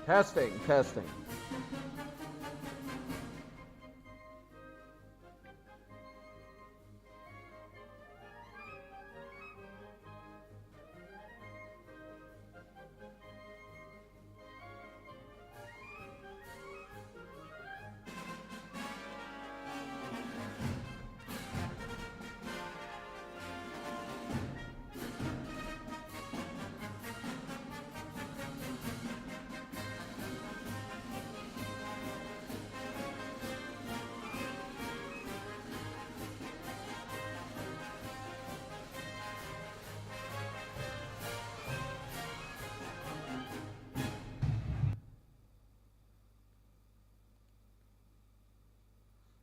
Testing, testing.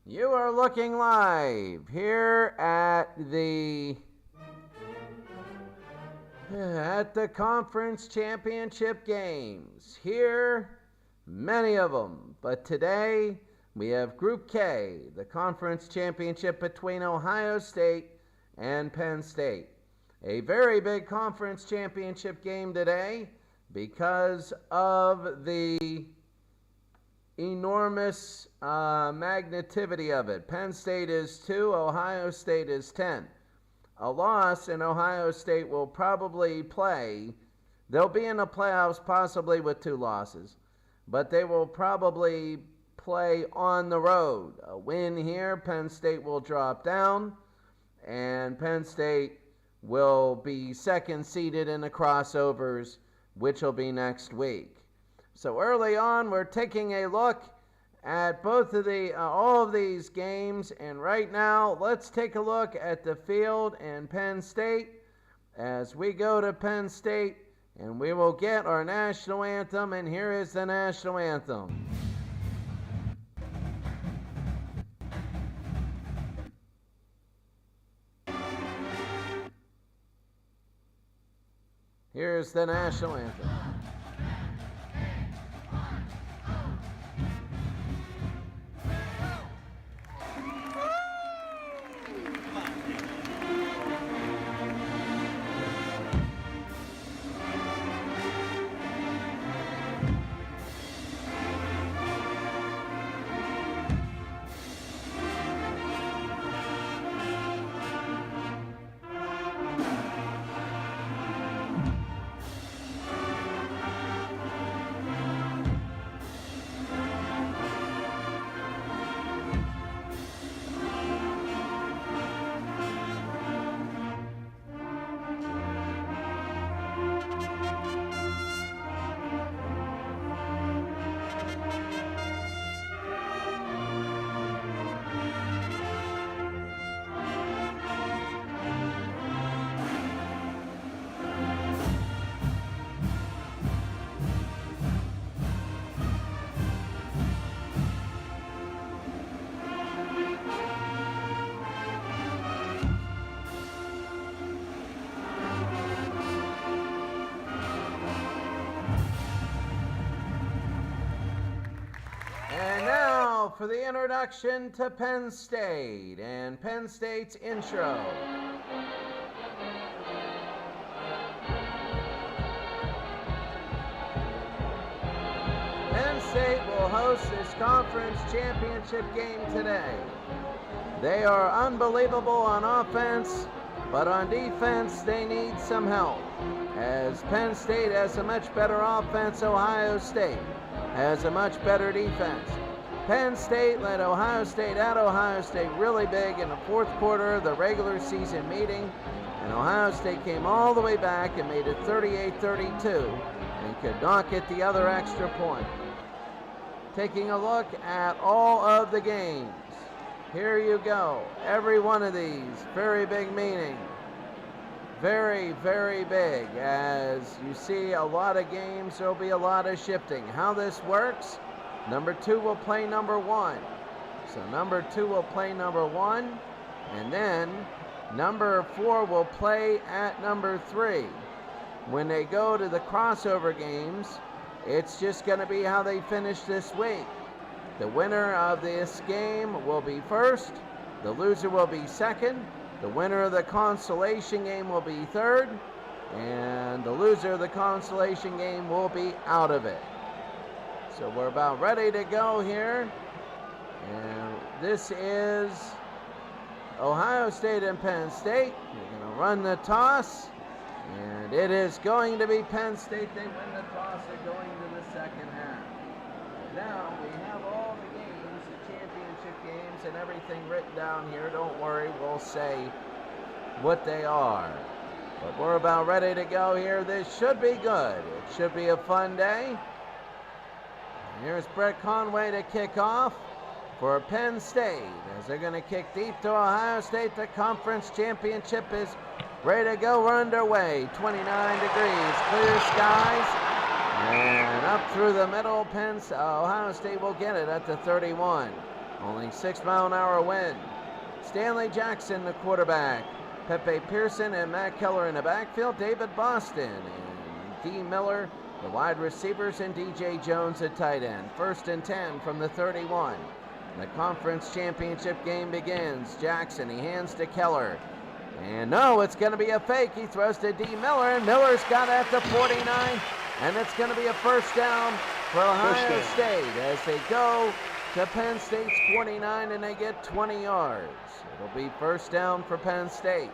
You are looking live here at the conference championship games. Here, many of them, but today we have Group K, the conference championship between Ohio State and Penn State. A very big conference championship game today because of the enormous magnitude of it. Penn State is 2, Ohio State is 10. A loss and Ohio State will probably play. They'll be in the playoffs possibly with 2 losses, but they will probably play on the road. A win here, Penn State will drop down, and Penn State will be second seeded in the crossovers, which will be next week. So early on, we're taking a look at all of these games, and right now, let's take a look at the field and Penn State as we go to Penn State, and we will get our national anthem, and here is the national anthem. Here's the national anthem. For the introduction to Penn State and Penn State's intro. Penn State will host this conference championship game today. They are unbelievable on offense, but on defense they need some help. As Penn State has a much better offense, Ohio State has a much better defense. Penn State led Ohio State at Ohio State really big in the fourth quarter of the regular season meeting, and Ohio State came all the way back and made it 38-32 and could not get the other extra point. Taking a look at all of the games. Here you go. Every one of these, very big meaning. Very, very big. As you see a lot of games, there will be a lot of shifting. How this works, number 2 will play number 1. So number 2 will play number 1, and then number 4 will play at number 3. When they go to the crossover games, it's just going to be how they finish this week. The winner of this game will be first, the loser will be second, the winner of the consolation game will be third, and the loser of the consolation game will be out of it. So we're about ready to go here. And this is Ohio State and Penn State. They're going to run the toss. And it is going to be Penn State. They win the toss. They're going to the second half. Now we have all the games, the championship games, and everything written down here. Don't worry, we'll say what they are. But we're about ready to go here. This should be good. It should be a fun day. Here's Brett Conway to kick off for Penn State as they're going to kick deep to Ohio State. The conference championship is ready to go. We're underway. 29 degrees, clear skies, and up through the middle. Ohio State will get it at the 31. Only 6-mile-an-hour wind. Stanley Jackson, the quarterback. Pepe Pearson and Matt Keller in the backfield. David Boston and D. Miller, the wide receivers, and D.J. Jones at tight end. 1st and 10 from the 31. The conference championship game begins. Jackson, he hands to Keller. And no, it's going to be a fake. He throws to D. Miller, and Miller's got it at the 49. And it's going to be a first down for Ohio State as they go to Penn State's 49 and they get 20 yards. It'll be first down for Penn State.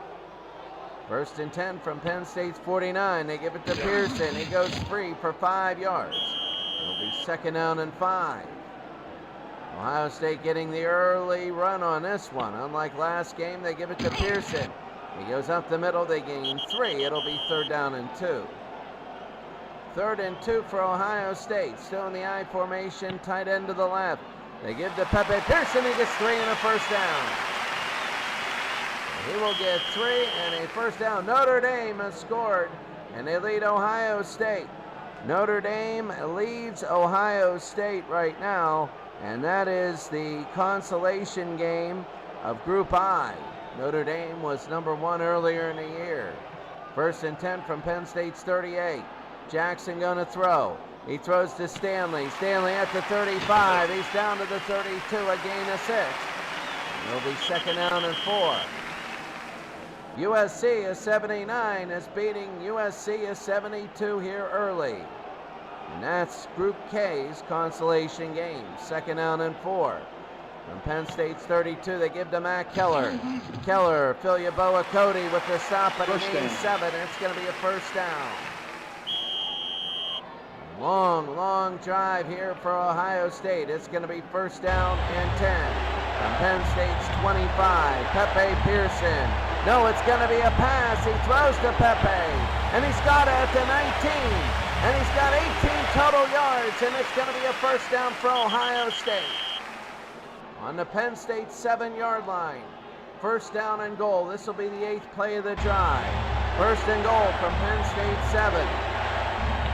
1st and 10 from Penn State's 49. They give it to Pearson. He goes free for 5 yards. It'll be 2nd down and 5. Ohio State getting the early run on this one. Unlike last game, they give it to Pearson. He goes up the middle. They gain 3. It'll be 3rd down and 2. 3rd and 2 for Ohio State. Still in the I formation, tight end to the left. They give to Pepe Pearson. He gets 3 and a first down. He will get 3 and a first down. Notre Dame has scored, and they lead Ohio State. Notre Dame leads Ohio State right now, and that is the consolation game of Group I. Notre Dame was number 1 earlier in the year. 1st and 10 from Penn State's 38. Jackson going to throw. He throws to Stanley. Stanley at the 35. He's down to the 32, a gain of 6. It'll be 2nd down and 4. USC is 79 is beating USC is 72 here early. And that's Group K's consolation game. 2nd down and 4. From Penn State's 32, they give to Matt Keller. Keller, Filiaboa Cody with the stop at an 87, and it's going to be a first down. Long drive here for Ohio State. It's going to be 1st down and 10. From Penn State's 25, Pepe Pearson. No, it's going to be a pass. He throws to Pepe, and he's got it at the 19. And he's got 18 total yards, and it's going to be a first down for Ohio State. On the Penn State 7-yard line. 1st down and goal. This will be the 8th play of the drive. 1st and goal from Penn State 7.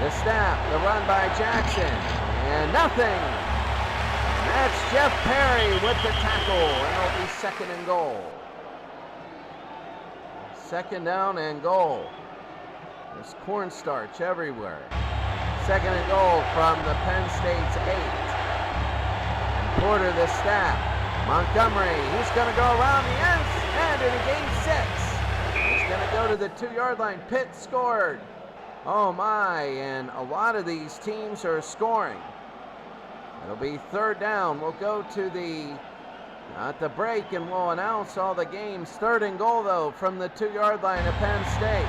The snap, the run by Jackson, and nothing. And that's Jeff Perry with the tackle, and it'll be 2nd and goal. 2nd down and goal. There's cornstarch everywhere. 2nd and goal from the Penn State's 8. And Porter the snap. Montgomery, he's going to go around the end, and he gains 6. He's going to go to the 2-yard line. Pitt scored. Oh my, and a lot of these teams are scoring. It'll be 3rd down. We'll go to the at the break and we'll announce all the games. 3rd and goal though from the 2-yard line of Penn State.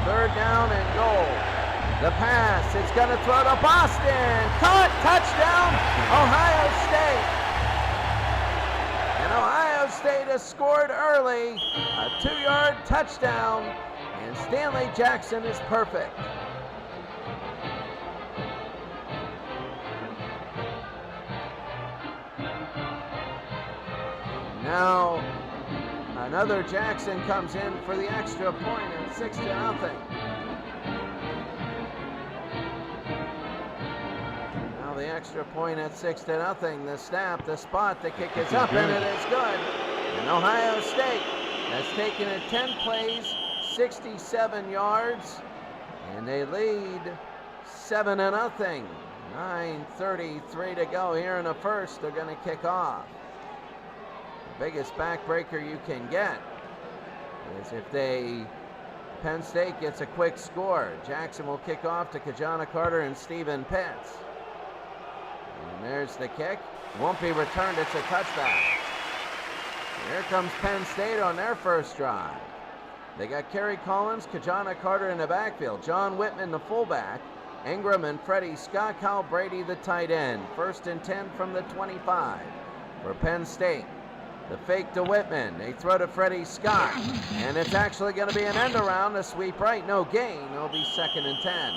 3rd down and goal. The pass, it's going to throw to Boston. Caught, touchdown, Ohio State. And Ohio State has scored early. A 2-yard touchdown. And Stanley Jackson is perfect. Now, another Jackson comes in for the extra point at 6-0. Now the extra point at 6-0. The snap, the spot, the kick is up, and it is good. And Ohio State has taken it 10 plays, 67 yards, and they lead 7-0. 9:33 to go here in the first. They're going to kick off. The biggest backbreaker you can get is if Penn State gets a quick score. Jackson will kick off to Kajana Carter and Stephen Pitts. there's the kick. Won't be returned. It's a touchback. Here comes Penn State on their first drive. They got Kerry Collins, Kajana Carter in the backfield, John Whitman the fullback, Ingram and Freddie Scott, Kyle Brady the tight end. 1st and 10 from the 25 for Penn State. The fake to Whitman. They throw to Freddie Scott, and it's actually going to be an end around. A sweep right, no gain. It'll be 2nd and 10.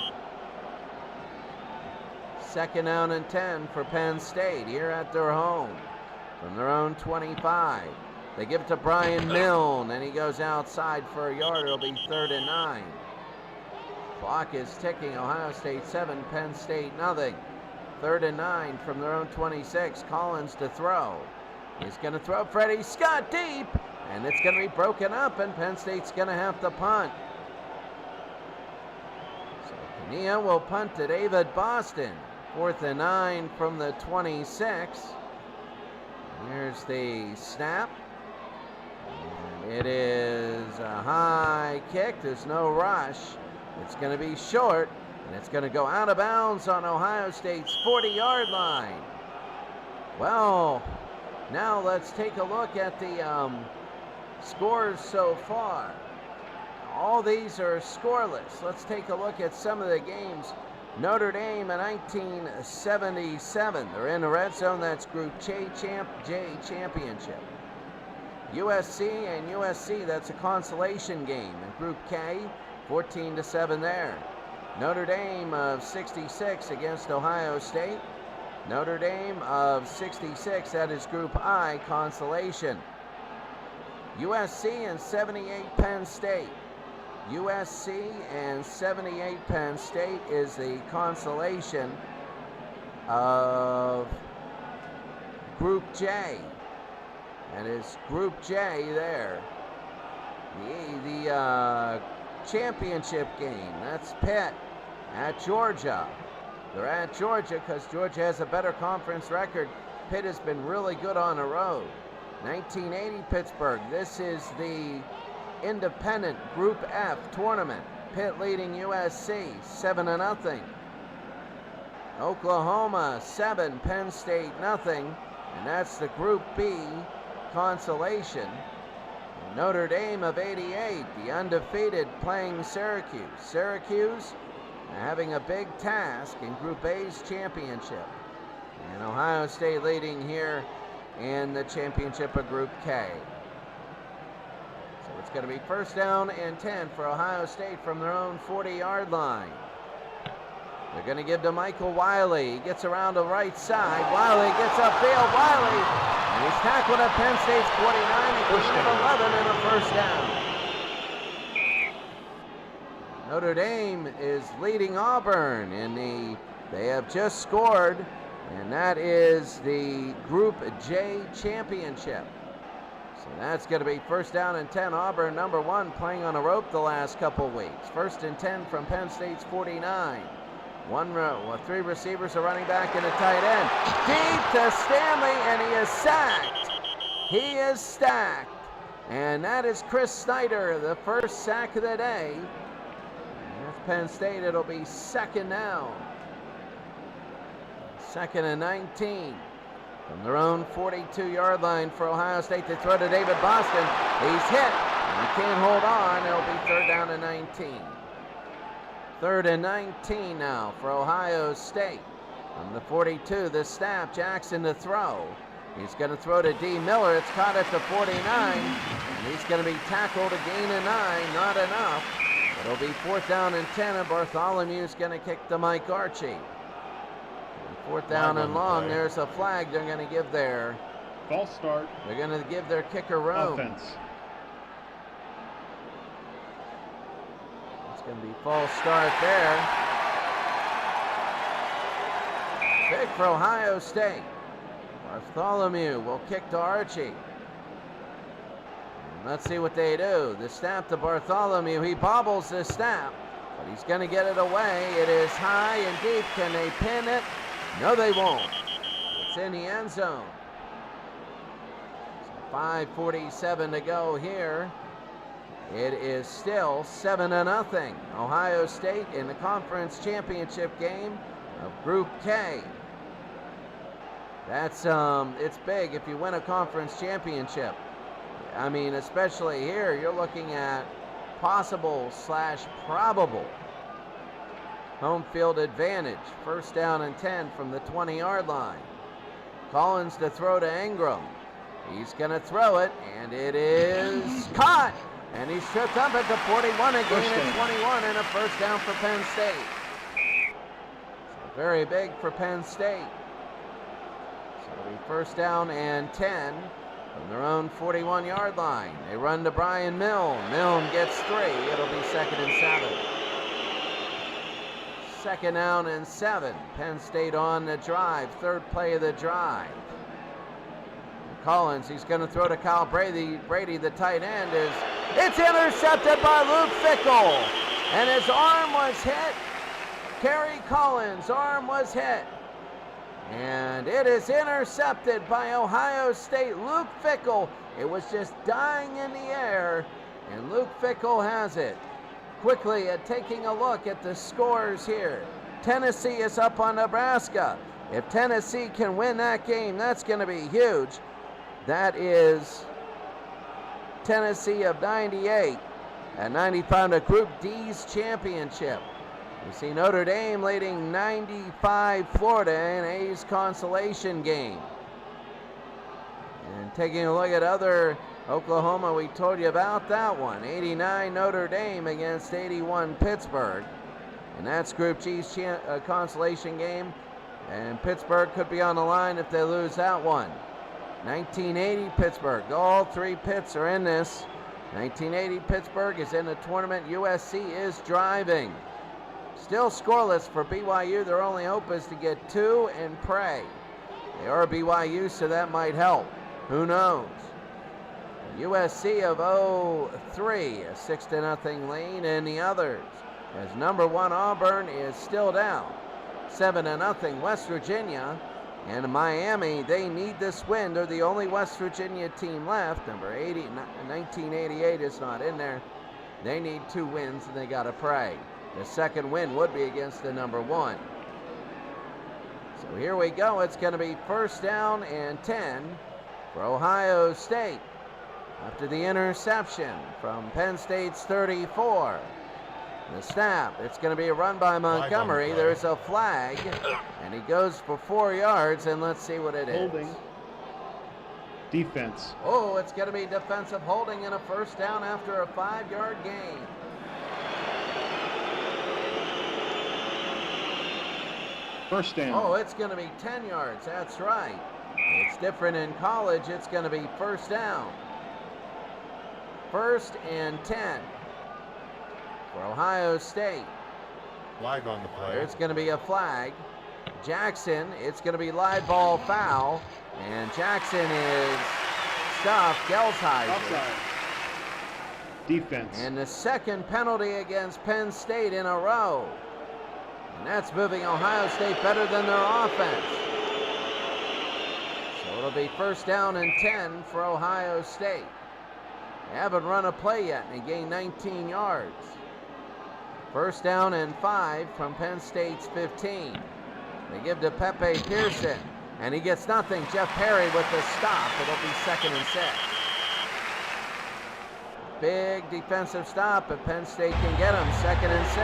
2nd down and 10 for Penn State here at their home from their own 25. They give it to Brian Milne, and he goes outside for a yard. It'll be 3rd and 9. Clock is ticking. Ohio State 7, Penn State nothing. 3rd and 9 from their own 26. Collins to throw. He's going to throw Freddie Scott deep, and it's going to be broken up, and Penn State's going to have to punt. So Kania will punt to David Boston. 4th and 9 from the 26. Here's the snap. And it is a high kick. There's no rush. It's going to be short, and it's going to go out of bounds on Ohio State's 40-yard line. Well, now let's take a look at the scores so far. All these are scoreless. Let's take a look at some of the games. Notre Dame in 1977. They're in the red zone. That's Group J Championship. USC and USC, that's a consolation game. In Group K, 14-7 there. Notre Dame of 66 against Ohio State. Notre Dame of 66, that is Group I, consolation. USC and 78 Penn State. USC and 78 Penn State is the consolation of Group J. That is Group J there. The championship game, that's Pitt at Georgia. They're at Georgia because Georgia has a better conference record. Pitt has been really good on the road. 1980 Pittsburgh. This is the independent Group F tournament. Pitt leading USC 7-0. Oklahoma 7, Penn State nothing, and that's the Group B consolation. Notre Dame of 88, the undefeated, playing Syracuse. Syracuse having a big task in Group A's championship. And Ohio State leading here in the championship of Group K. So it's going to be 1st down and 10 for Ohio State from their own 40-yard line. They're going to give to Michael Wiley. He gets around the right side. Wiley gets upfield. Wiley, and he's tackled at Penn State's 49. He goes to 11 and a 1st down. Notre Dame is leading Auburn they have just scored, and that is the Group J championship. So that's going to be 1st down and 10. Auburn, number 1, playing on a rope the last couple weeks. 1st and 10 from Penn State's 49. 3 receivers, a running back, and a tight end. Deep to Stanley, and he is sacked. He is stacked. And that is Chris Snyder, the first sack of the day. And that's Penn State. It'll be 2nd down. 2nd and 19. From their own 42-yard line for Ohio State to throw to David Boston. He's hit. He can't hold on. It'll be 3rd down and 19. 3rd and 19 now for Ohio State. From the 42, the snap, Jackson to throw. He's going to throw to D. Miller. It's caught at the 49. And he's going to be tackled, a gain of 9. Not enough. It'll be 4th down and 10, and Bartholomew's going to kick to Mike Archie. And 4th down and long. There's a flag they're going to give there. False start. They're going to give their kicker room. Offense. It's going to be false start there. Big for Ohio State. Bartholomew will kick to Archie. And let's see what they do. The snap to Bartholomew. He bobbles the snap, but he's going to get it away. It is high and deep. Can they pin it? No, they won't. It's in the end zone. So 5:47 to go here. It is still 7-0. Ohio State in the conference championship game of Group K. That's it's big if you win a conference championship. I mean, especially here, you're looking at possible/probable home field advantage. First down and 10 from the 20-yard line. Collins to throw to Ingram. He's going to throw it, and it is caught. And he's tripped up at the 41, a gain at 21, and a first down for Penn State. So very big for Penn State. So it'll be first down and 10 from their own 41-yard line. They run to Brian Milne. Milne gets 3. It'll be second and 7. Second down and 7. Penn State on the drive. Third play of the drive. Collins, he's going to throw to Kyle Brady. Brady, the tight end, it's intercepted by Luke Fickell. And his arm was hit. Kerry Collins' arm was hit. And it is intercepted by Ohio State. Luke Fickell, it was just dying in the air, and Luke Fickell has it. Quickly taking a look at the scores here. Tennessee is up on Nebraska. If Tennessee can win that game, that's going to be huge. That is Tennessee of 98 at 95, the Group D's championship. You see Notre Dame leading 95 Florida in A's consolation game. And taking a look at other Oklahoma, we told you about that one. 89 Notre Dame against 81 Pittsburgh. And that's Group G's consolation game. And Pittsburgh could be on the line if they lose that one. 1980 Pittsburgh. All 3 Pitts are in this. 1980 Pittsburgh is in the tournament. USC is driving. Still scoreless for BYU. Their only hope is to get 2 and pray. They are BYU, so that might help. Who knows? USC of 0-3, a 6-0 lead, and the others, as number 1 Auburn is still down. 7-0 West Virginia, and Miami, they need this win. They're the only West Virginia team left. Number 80, 1988 is not in there. They need 2 wins, and they got to pray. The second win would be against the number 1. So here we go. It's going to be first down and 10 for Ohio State. After the interception from Penn State's 34. The snap, it's going to be a run by Montgomery. There's a flag, and he goes for 4 yards, and let's see what it is. Holding. Defense. Oh, it's going to be defensive holding and a first down after a 5-yard gain. First down. Oh, it's going to be 10 yards. That's right. It's different in college. It's going to be first down. First and 10 for Ohio State. Flag on the play. There's going to be a flag. Jackson, it's going to be live ball foul. And Jackson is stuffed. Gelsheiser. Defense. And the second penalty against Penn State in a row. And that's moving Ohio State better than their offense. So it'll be first down and 10 for Ohio State. They haven't run a play yet, and they gained 19 yards. First down and 5 from Penn State's 15. They give to Pepe Pearson, and he gets nothing. Jeff Perry with the stop. It'll be second and 6. Big defensive stop, but Penn State can get him. Second and 6.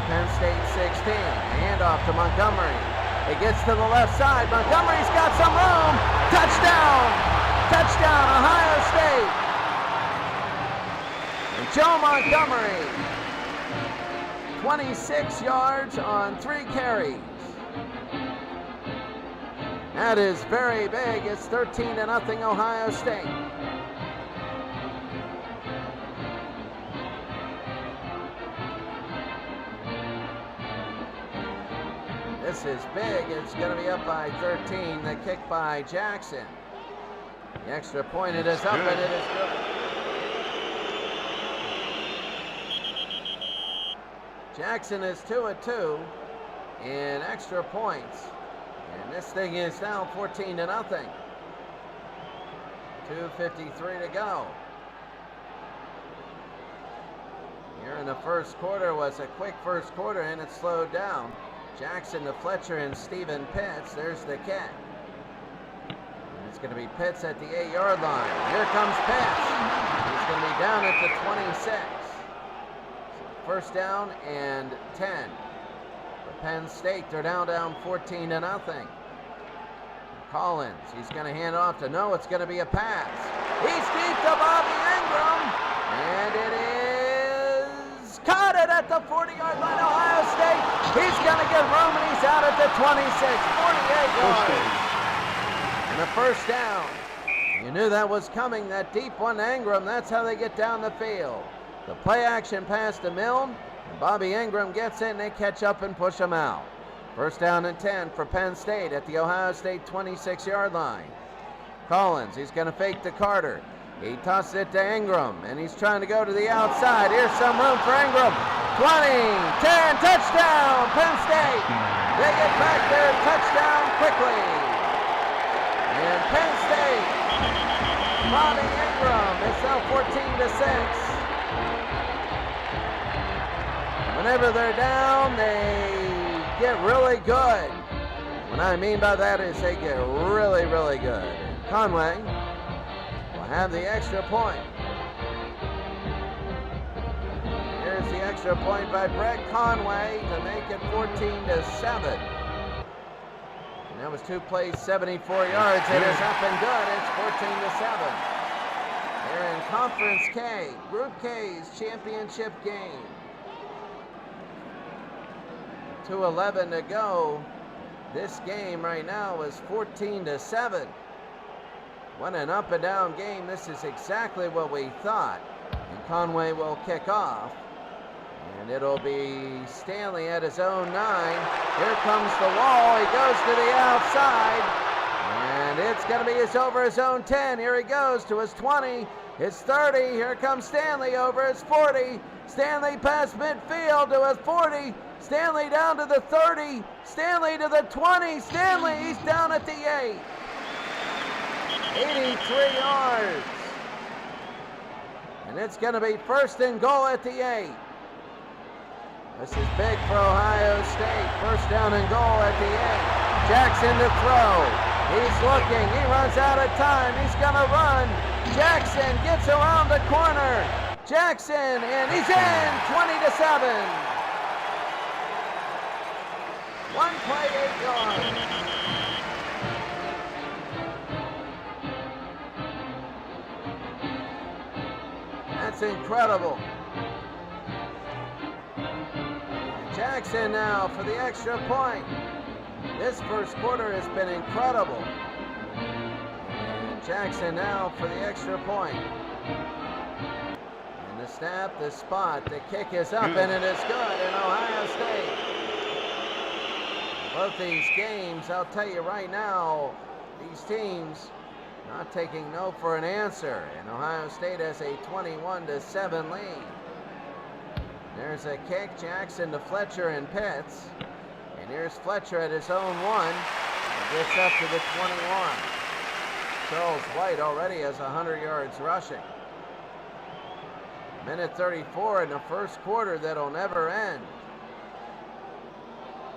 Penn State 16, handoff to Montgomery. It gets to the left side. Montgomery's got some room. Touchdown! Touchdown, Ohio State! And Joe Montgomery, 26 yards on 3 carries. That is very big. It's 13-0 Ohio State. This is big. It's going to be up by 13. The kick by Jackson. The extra point, it is up, and it is good. Jackson is 2 of 2 in extra points. And this thing is now 14-0. 2:53 to go. Here in the first quarter was a quick first quarter, and it slowed down. Jackson to Fletcher and Stephen Pitts. There's the kick. It's going to be Pitts at the 8-yard line. Here comes Pitts. He's going to be down at the 26. So first down and 10. For Penn State, they're down 14-0. Collins, he's going to hand it off to no, it's going to be a pass. He's deep to Bobby Ingram, and it is caught it at the 40-yard line, Ohio State. He's going to get room, and he's out at the 26, 48 yards. And a first down. You knew that was coming, that deep one to Ingram. That's how they get down the field. The play action pass to Milne, and Bobby Ingram gets it, and they catch up and push him out. First down and 10 for Penn State at the Ohio State 26-yard line. Collins, he's going to fake to Carter. He tosses it to Ingram, and he's trying to go to the outside. Here's some room for Ingram. 20, 10, touchdown, Penn State. They get back there, touchdown quickly. And Penn State, Bobby Ingram, it's now 14-6. Whenever they're down, they get really good. What I mean by that is they get really, really good. Conway will have the extra point. Here's the extra point by Brett Conway to make it 14-7. And that was 2 plays, 74 yards. It is up and good. It's 14-7. They're in Conference K, Group K's championship game. 2:11 to go. This game right now is 14-7. What an up and down game. This is exactly what we thought. And Conway will kick off. And it'll be Stanley at his own 9. Here comes the wall. He goes to the outside. And it's going to be over his own 10. Here he goes to his 20. His 30. Here comes Stanley over his 40. Stanley past midfield to his 40. Stanley down to the 30. Stanley to the 20. Stanley, he's down at the 8. 83 yards. And it's going to be first and goal at the 8. This is big for Ohio State. First down and goal at the 8. Jackson to throw. He's looking. He runs out of time. He's going to run. Jackson gets around the corner. Jackson, and he's in. 20-7. One play, 8 yards. That's incredible. Jackson now for the extra point. This first quarter has been incredible. And Jackson now for the extra point. And the snap, the spot, the kick is up, and it is good in Ohio State. Both these games, I'll tell you right now, these teams not taking no for an answer. And Ohio State has a 21-7 lead. There's a kick, Jackson to Fletcher and Pitts. And here's Fletcher at his own 1. And gets up to the 21. Charles White already has 100 yards rushing. Minute 34 in the first quarter that'll never end.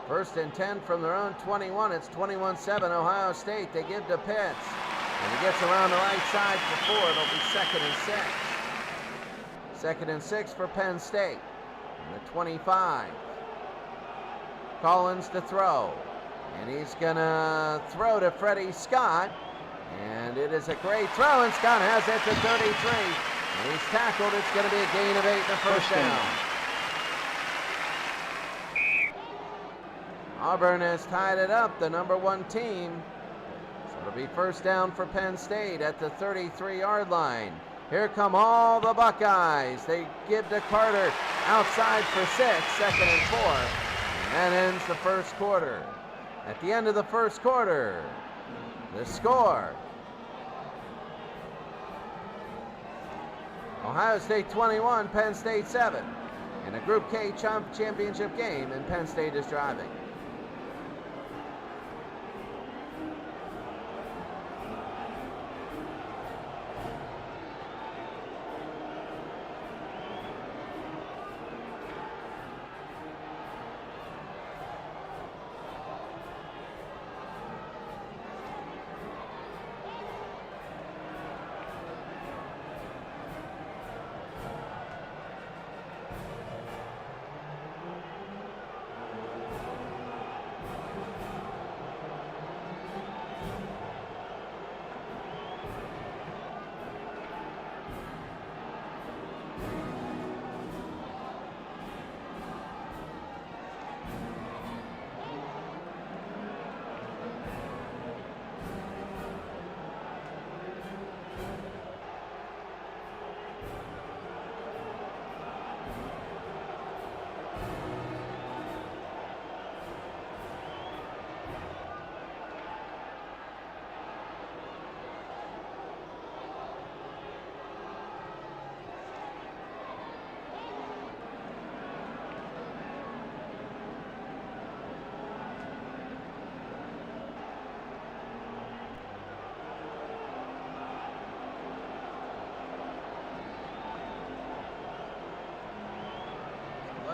First and 10 from their own 21. It's 21-7 Ohio State. They give to Pitts. And he gets around the right side for 4. It'll be 2nd and 6. 2nd and 6 for Penn State. And the 25. Collins to throw. And he's going to throw to Freddie Scott. And it is a great throw. And Scott has it to 33. And he's tackled. It's going to be a gain of 8 in the first down. Auburn has tied it up, the number 1 team. So it'll be first down for Penn State at the 33-yard line. Here come all the Buckeyes. They give to Carter outside for 6, 2nd and 4. And that ends the first quarter. At the end of the first quarter, the score: Ohio State 21, Penn State 7. In a Group K championship game, and Penn State is driving.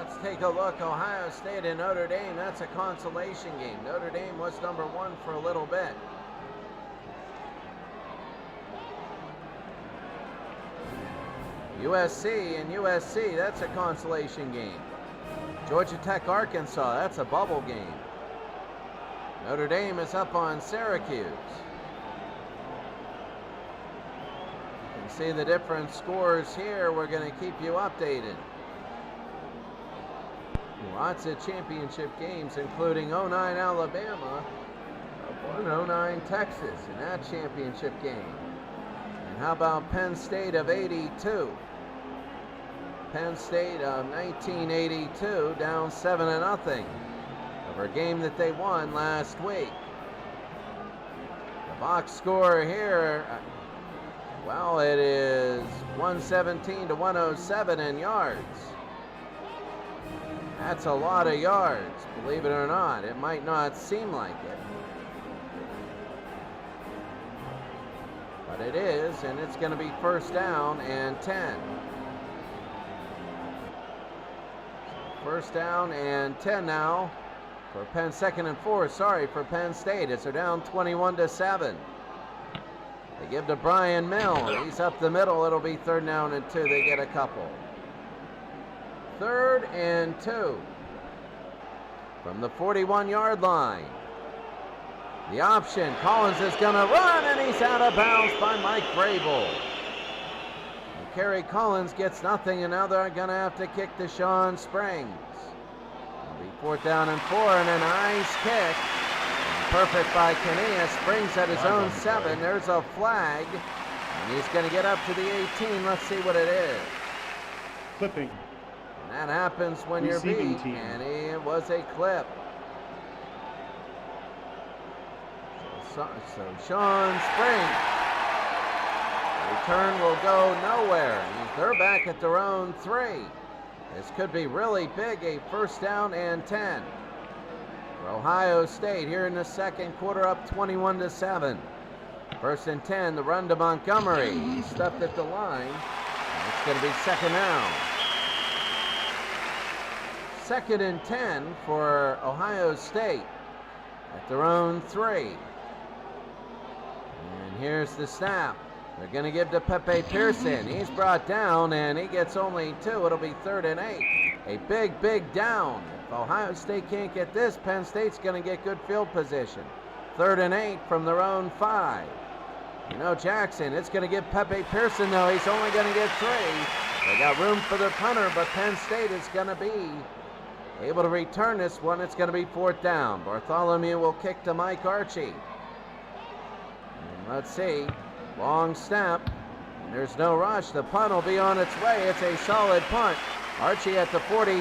Let's take a look. Ohio State and Notre Dame. That's a consolation game. Notre Dame was number one for a little bit. USC and USC. That's a consolation game. Georgia Tech, Arkansas. That's a bubble game. Notre Dame is up on Syracuse. You can see the different scores here. We're going to keep you updated. Lots of championship games, including 09 Alabama, up 09 Texas in that championship game. And how about Penn State of 82? Penn State of 1982 down 7-0 over a game that they won last week. The box score here, well, it is 117 to 107 in yards. That's a lot of yards, believe it or not. It might not seem like it, but it is, and it's going to be first down and 10. First down and 10 now for Penn. Second and 4, for Penn State, as they're down 21-7. They give to Brian Milne. He's up the middle. It'll be third down and 2. They get a couple. Third and 2 from the 41-yard line. The option. Collins is going to run, and he's out of bounds by Mike Vrabel. Kerry Collins gets nothing, and now they're going to have to kick to Sean Springs. It'll be fourth down and 4, and a nice kick. Perfect by Kania. Springs at his own 7. There's a flag, and he's going to get up to the 18. Let's see what it is. Clipping. And that happens when you're beat, and it was a clip. So Sean Springs. Return will go nowhere. They're back at their own 3. This could be really big, a first down and 10 for Ohio State here in the second quarter, up 21-7. First and 10, the run to Montgomery. He's stuffed at the line. It's going to be second down. Second and 10 for Ohio State at their own 3. And here's the snap. They're going to give to Pepe Pearson. He's brought down, and he gets only 2. It'll be third and 8. A big, big down. If Ohio State can't get this, Penn State's going to get good field position. Third and 8 from their own 5. You know, Jackson, it's going to give Pepe Pearson, though. He's only going to get 3. They got room for the punter, but Penn State is going to be able to return this one. It's going to be fourth down. Bartholomew will kick to Mike Archie. And let's see. Long snap. There's no rush. The punt will be on its way. It's a solid punt. Archie at the 43.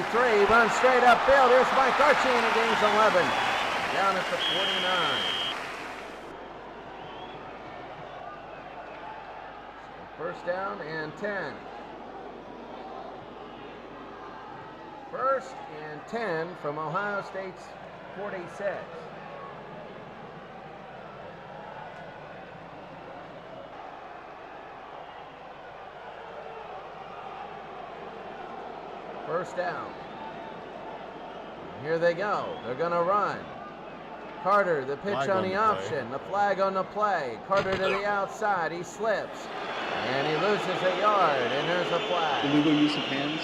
Runs straight upfield. Here's Mike Archie, and he gains 11. Down at the 49. So first down and 10. First and 10 from Ohio State's 46. First down. Here they go. They're going to run. Carter, the pitch on the option. The flag on the play. Carter to the outside. He slips. And he loses a yard. And there's a flag. Illegal use of hands.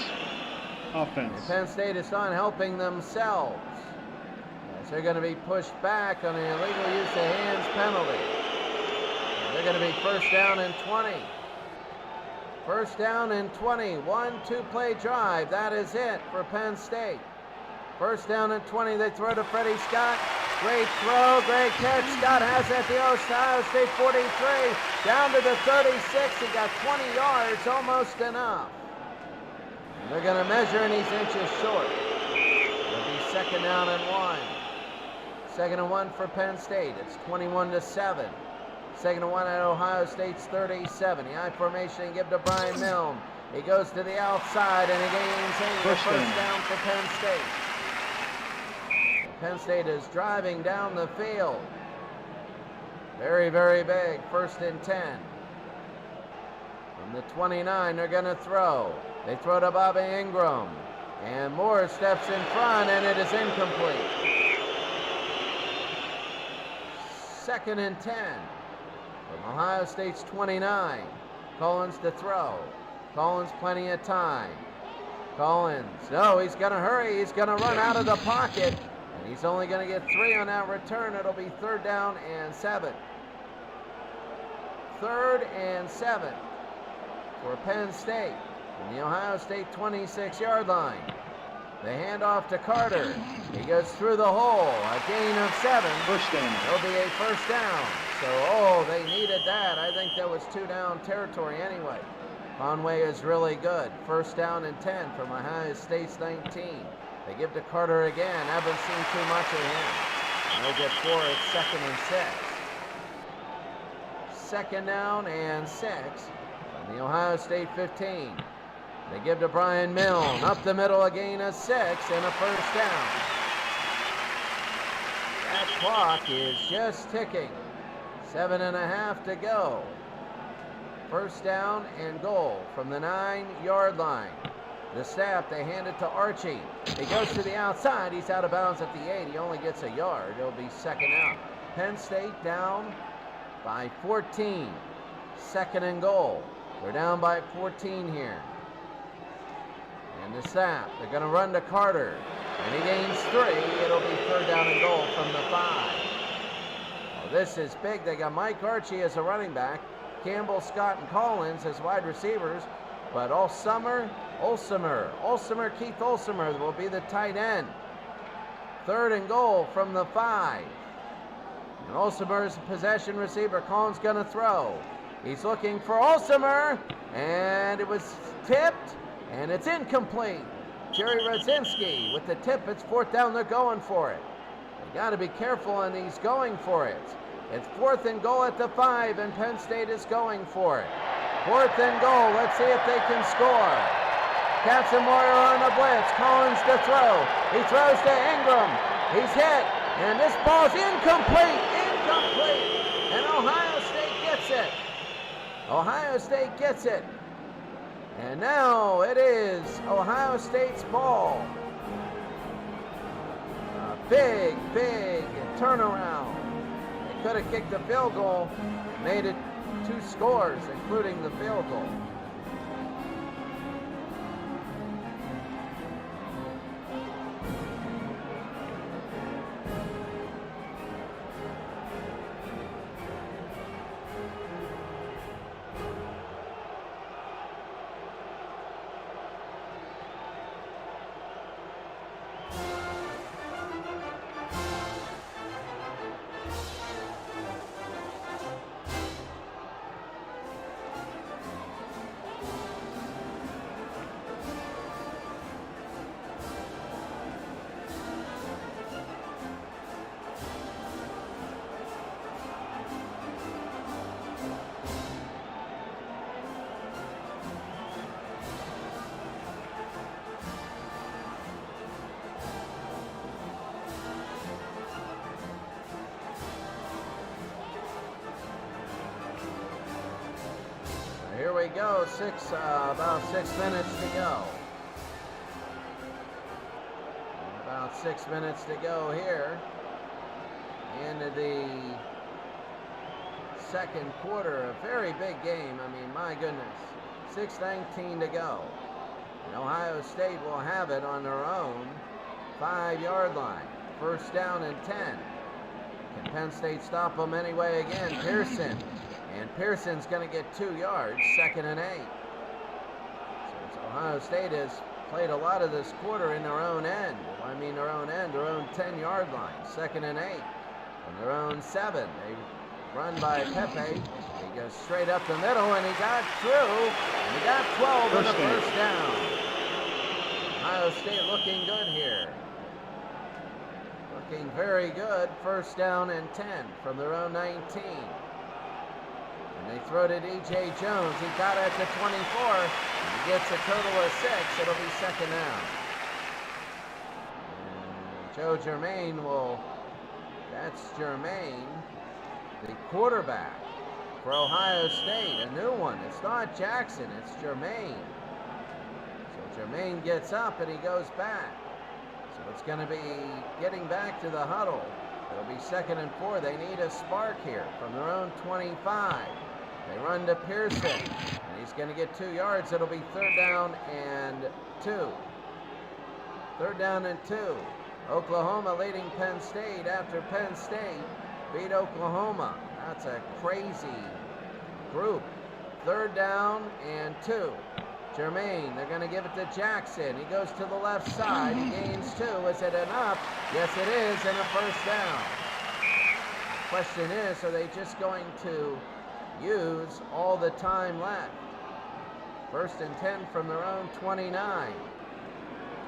Offense. And Penn State is not helping themselves, as they're going to be pushed back on an illegal use of hands penalty. They're going to be first down and 20. First down and 20. 1-2 play drive. That is it for Penn State. First down and 20. They throw to Freddie Scott. Great throw. Great catch. Scott has it at the Ohio State 43. Down to the 36. He got 20 yards. Almost enough. They're going to measure, and he's inches short. It'll be second down and 1. Second and 1 for Penn State. It's 21-7. Second and 1 at Ohio State's 37. The I formation, give to Brian Milne. He goes to the outside, and he gains 8. First down for Penn State. Penn State is driving down the field. Very, very big. First and 10. From the 29, they're going to throw. They throw to Bobby Ingram. And Moore steps in front, and it is incomplete. 2nd and 10 from Ohio State's 29. Collins to throw. Collins plenty of time. Collins, no, he's going to hurry. He's going to run out of the pocket. And he's only going to get 3 on that return. It'll be 3rd down and 7. 3rd and 7 for Penn State from the Ohio State 26-yard line. The handoff to Carter. He goes through the hole. A gain of 7. First down. It'll be a 1st down. So, they needed that. I think that was 2-down territory anyway. Conway is really good. 1st down and 10 from Ohio State's 19. They give to Carter again. Haven't seen too much of him. And they'll get 4 at 2nd and 6. 2nd down and 6 from the Ohio State 15. They give to Brian Milne. Up the middle, a gain of 6 and a 1st down. That clock is just ticking. 7.5 to go. 1st down and goal from the 9-yard line. The snap, they hand it to Archie. He goes to the outside. He's out of bounds at the 8. He only gets a yard. It'll be 2nd out. Penn State down by 14. 2nd and goal. They're down by 14 here. And the snap, they're going to run to Carter. And he gains 3. It'll be 3rd down and goal from the 5. Oh, this is big. They got Mike Archie as a running back. Campbell, Scott, and Collins as wide receivers. But Keith Olsemer will be the tight end. 3rd and goal from the 5. And Olsemer's possession receiver. Collins going to throw. He's looking for Olsemer. And it was tipped. And it's incomplete. Jerry Rodzinski with the tip. It's 4th down. They're going for it. You got to be careful on these going for it. It's 4th and goal at the 5, and Penn State is going for it. 4th and goal. Let's see if they can score. Cats and Moyer on the blitz. Collins to throw. He throws to Ingram. He's hit, and this ball's incomplete. Incomplete. And Ohio State gets it. Ohio State gets it. And now it is Ohio State's ball. A big, big turnaround. They could have kicked the field goal, made it 2 scores, including the field goal. Here we go, about 6 minutes to go. About 6 minutes to go here into the 2nd quarter. A very big game. I mean, my goodness. 6:19 to go. And Ohio State will have it on their own 5-yard line. 1st down and 10. Can Penn State stop them anyway again? Pearson. And Pearson's going to get 2 yards, 2nd and 8. So Ohio State has played a lot of this quarter in their own end. I mean their own end, their own 10-yard line, 2nd and 8. On their own 7. They run by Pepe. He goes straight up the middle, and he got through. And he got 12 on the 1st down. Ohio State looking good here. Looking very good. 1st down and 10 from their own 19. And they throw to D.J. Jones. He got it to 24. He gets a total of 6. It'll be 2nd down. And Joe Germain that's Germain, the quarterback for Ohio State. A new one. It's not Jackson. It's Germain. So Jermaine gets up and he goes back. So it's going to be getting back to the huddle. It'll be 2nd and 4. They need a spark here from their own 25. They run to Pearson, and he's going to get 2 yards. It'll be 3rd down and 2. 3rd down and 2. Oklahoma leading Penn State after Penn State beat Oklahoma. That's a crazy group. 3rd down and 2. Jermaine, they're going to give it to Jackson. He goes to the left side. He gains 2. Is it enough? Yes, it is, and a 1st down. Question is, are they just going to use all the time left? 1st and 10 from their own 29.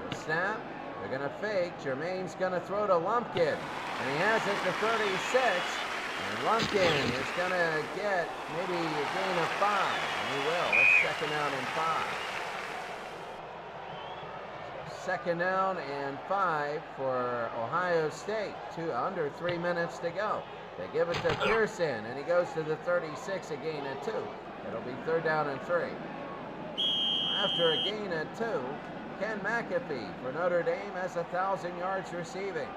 The snap. They're going to fake. Jermaine's going to throw to Lumpkin, and he has it to 36. And Lumpkin is going to get maybe a gain of 5. And he will. It's 2nd down and 5. 2nd down and 5 for Ohio State. Under 3 minutes to go. They give it to Pearson, and he goes to the 36, a gain of 2. It'll be 3rd down and 3. After a gain of 2, Ken McAfee for Notre Dame has 1,000 yards receiving.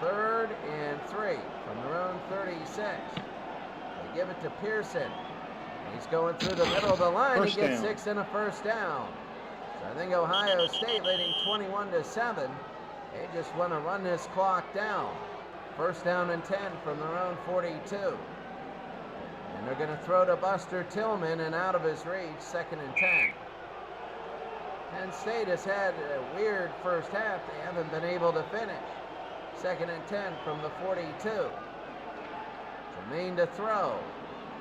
3rd and 3 from their own 36. They give it to Pearson. He's going through the middle of the line. He gets 6 and a 1st down. So I think Ohio State leading 21-7. They just want to run this clock down. 1st down and 10 from their own 42. And they're going to throw to Buster Tillman and out of his reach, 2nd and 10. Penn State has had a weird first half. They haven't been able to finish. 2nd and 10 from the 42. Jermaine to throw.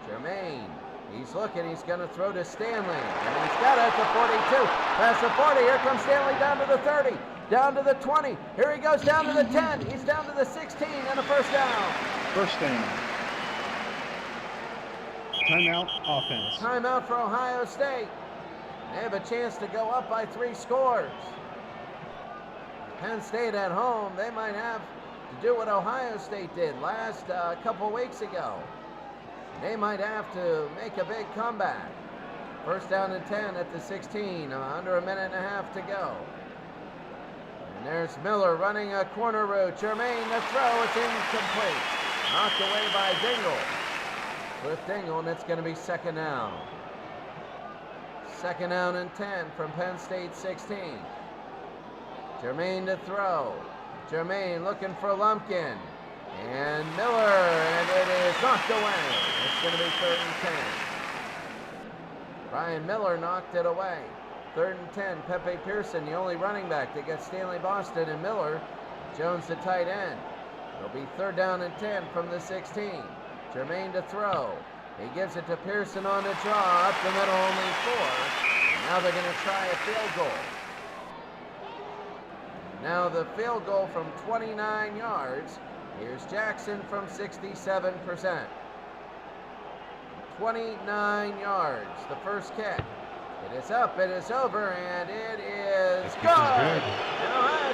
Jermaine, he's looking. He's going to throw to Stanley. And he's got it at the 42. Past the 40. Here comes Stanley down to the 30. Down to the 20. Here he goes down to the 10. He's down to the 16 and a 1st down. 1st down. Timeout offense. Timeout for Ohio State. They have a chance to go up by 3 scores. Penn State at home, they might have to do what Ohio State did last couple weeks ago. They might have to make a big comeback. 1st down and 10 at the 16, under a minute and a half to go. And there's Miller running a corner route. Jermaine, the throw, it's incomplete. Knocked away by Dingle. Cliff Dingle, and it's going to be 2nd down. 2nd down and 10 from Penn State 16. Jermaine to throw. Jermaine looking for Lumpkin. And Miller, and it is knocked away. It's going to be 3rd and 10. Brian Miller knocked it away. 3rd and 10, Pepe Pearson, the only running back. They got Stanley Boston and Miller. Jones the tight end. It'll be 3rd down and 10 from the 16. Jermaine to throw. He gives it to Pearson on the draw. Up the middle, only 4. Now they're going to try a field goal. Now the field goal from 29 yards. Here's Jackson from 67%. 29 yards, the first kick. It is up, it is over, and it is good. And Ohio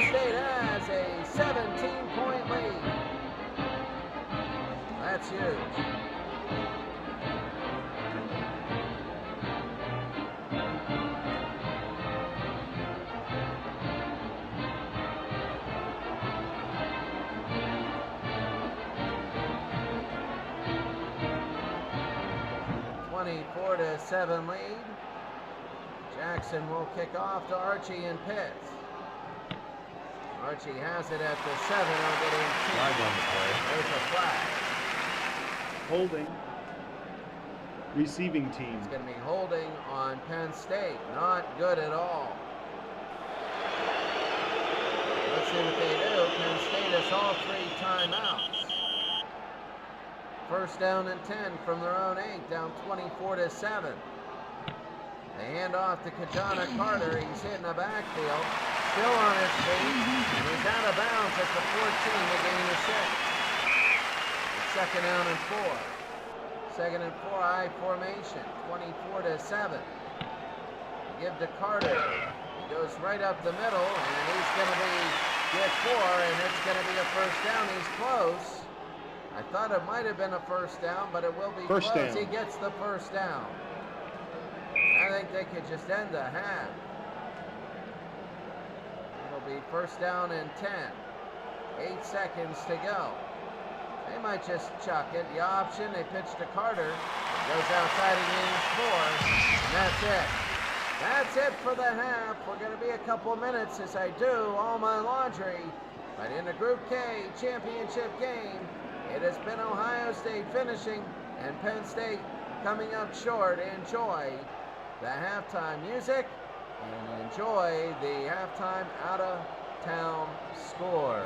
State has a 17-point lead. That's huge. To 7 lead. Jackson will kick off to Archie and Pitts. Archie has it at the 7. I'll get in 2. Flag on the play. There's a flag. Holding. Receiving team. It's going to be holding on Penn State. Not good at all. Let's see what they do. Penn State has all 3 timeouts. 1st down and 10 from their own 8, down 24-7. They hand off to Kajana Carter. He's hitting the backfield, still on his feet, and he's out of bounds at the 14, the gain of 6. 2nd down and 4. 2nd and 4, I formation, 24-7. Give to Carter. He goes right up the middle, and he's going to get 4, and it's going to be a 1st down. He's close. I thought it might have been a 1st down, but it will be close. He gets the 1st down. I think they could just end the half. It'll be first down and 10. 8 seconds to go. They might just chuck it. The option, they pitch to Carter. Goes outside and gains 4. And that's it. That's it for the half. We're going to be a couple minutes as I do all my laundry. But in the Group K championship game, it has been Ohio State finishing and Penn State coming up short. Enjoy the halftime music and enjoy the halftime out-of-town score.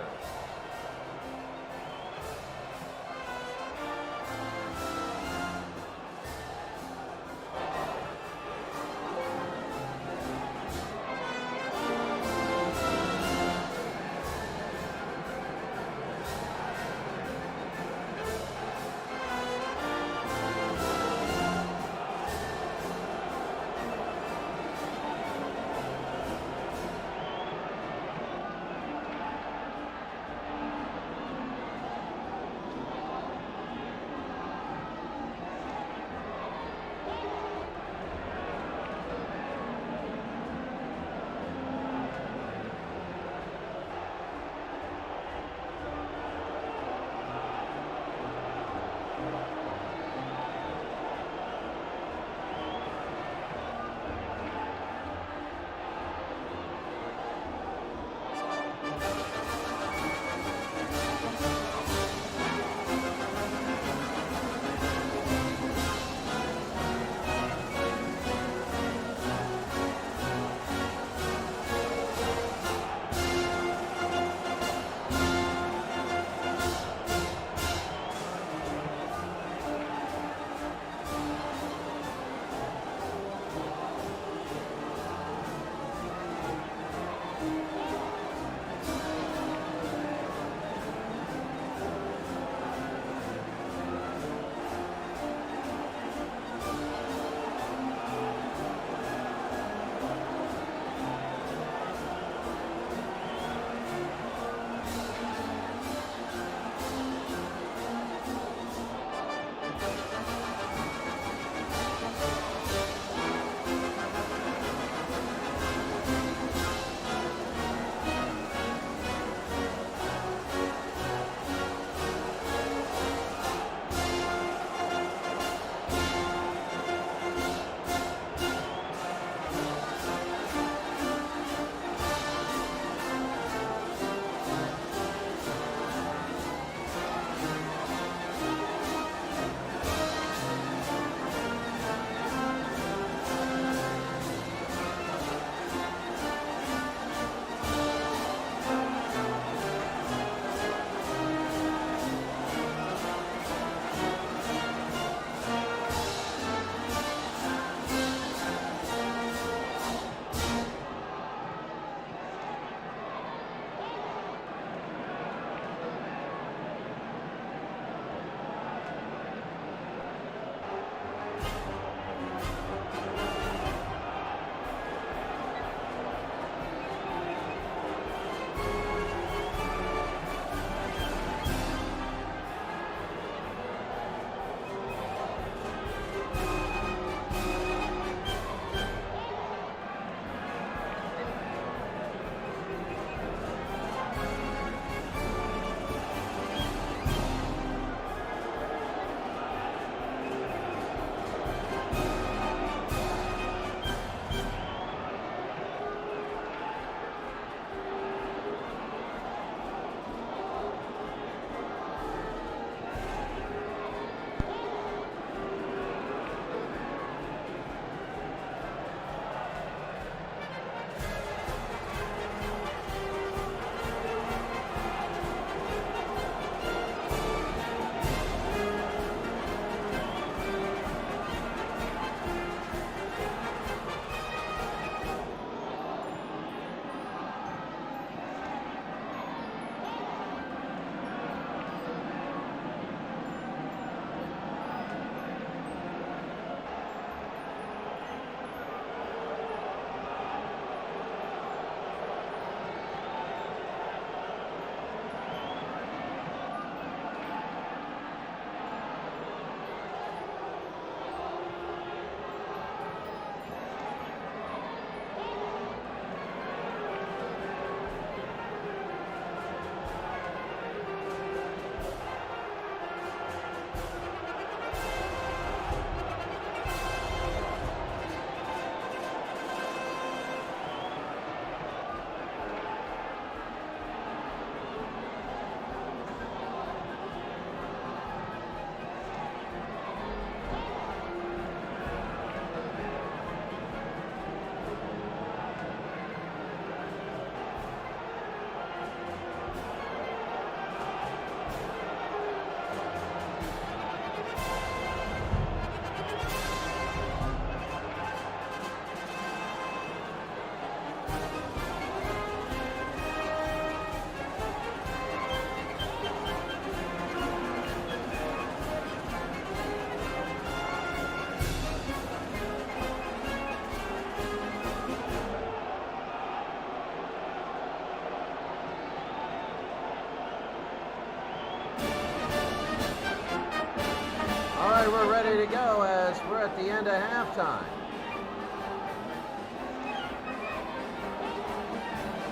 right, we're ready to go as we're at the end of halftime.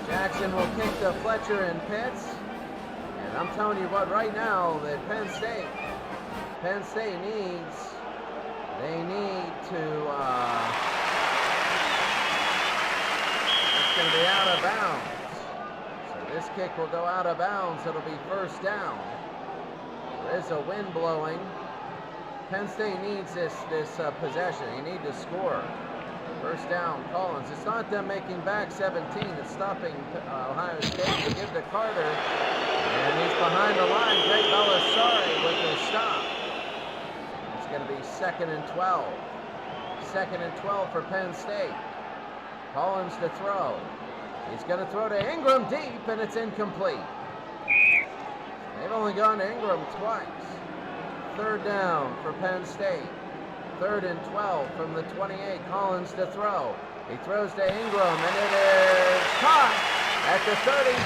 Jackson will kick to Fletcher and Pitts. And I'm telling you what, right now, that Penn State needs to, it's going to be out of bounds. So this kick will go out of bounds. It'll be first down. There is a wind blowing. Penn State needs this possession. They need to score. First down, Collins. It's not them making back 17. It's stopping Ohio State. They give to Carter. And he's behind the line. Greg Belisari with the stop. It's going to be 2nd and 12. 2nd and 12 for Penn State. Collins to throw. He's going to throw to Ingram deep, and it's incomplete. They've only gone to Ingram twice. 3rd down for Penn State. 3rd and 12 from the 28. Collins to throw. He throws to Ingram, and it is caught at the 36.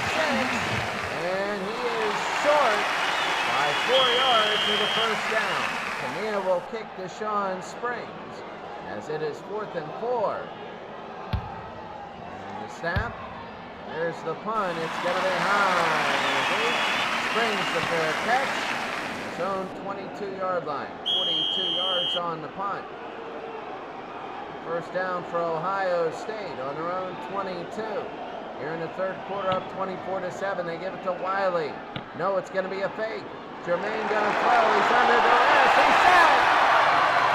And he is short by 4 yards to the first down. Kania will kick to Sean Springs as it is 4th and 4. And the snap. There's the punt. It's going to be high. Springs the fair catch. His own 22-yard line. 42 yards on the punt. First down for Ohio State on their own 22. Here in the 3rd quarter, up 24-7. They give it to Wiley. No, it's going to be a fake. Jermaine going to throw. He's under duress. He's sacked.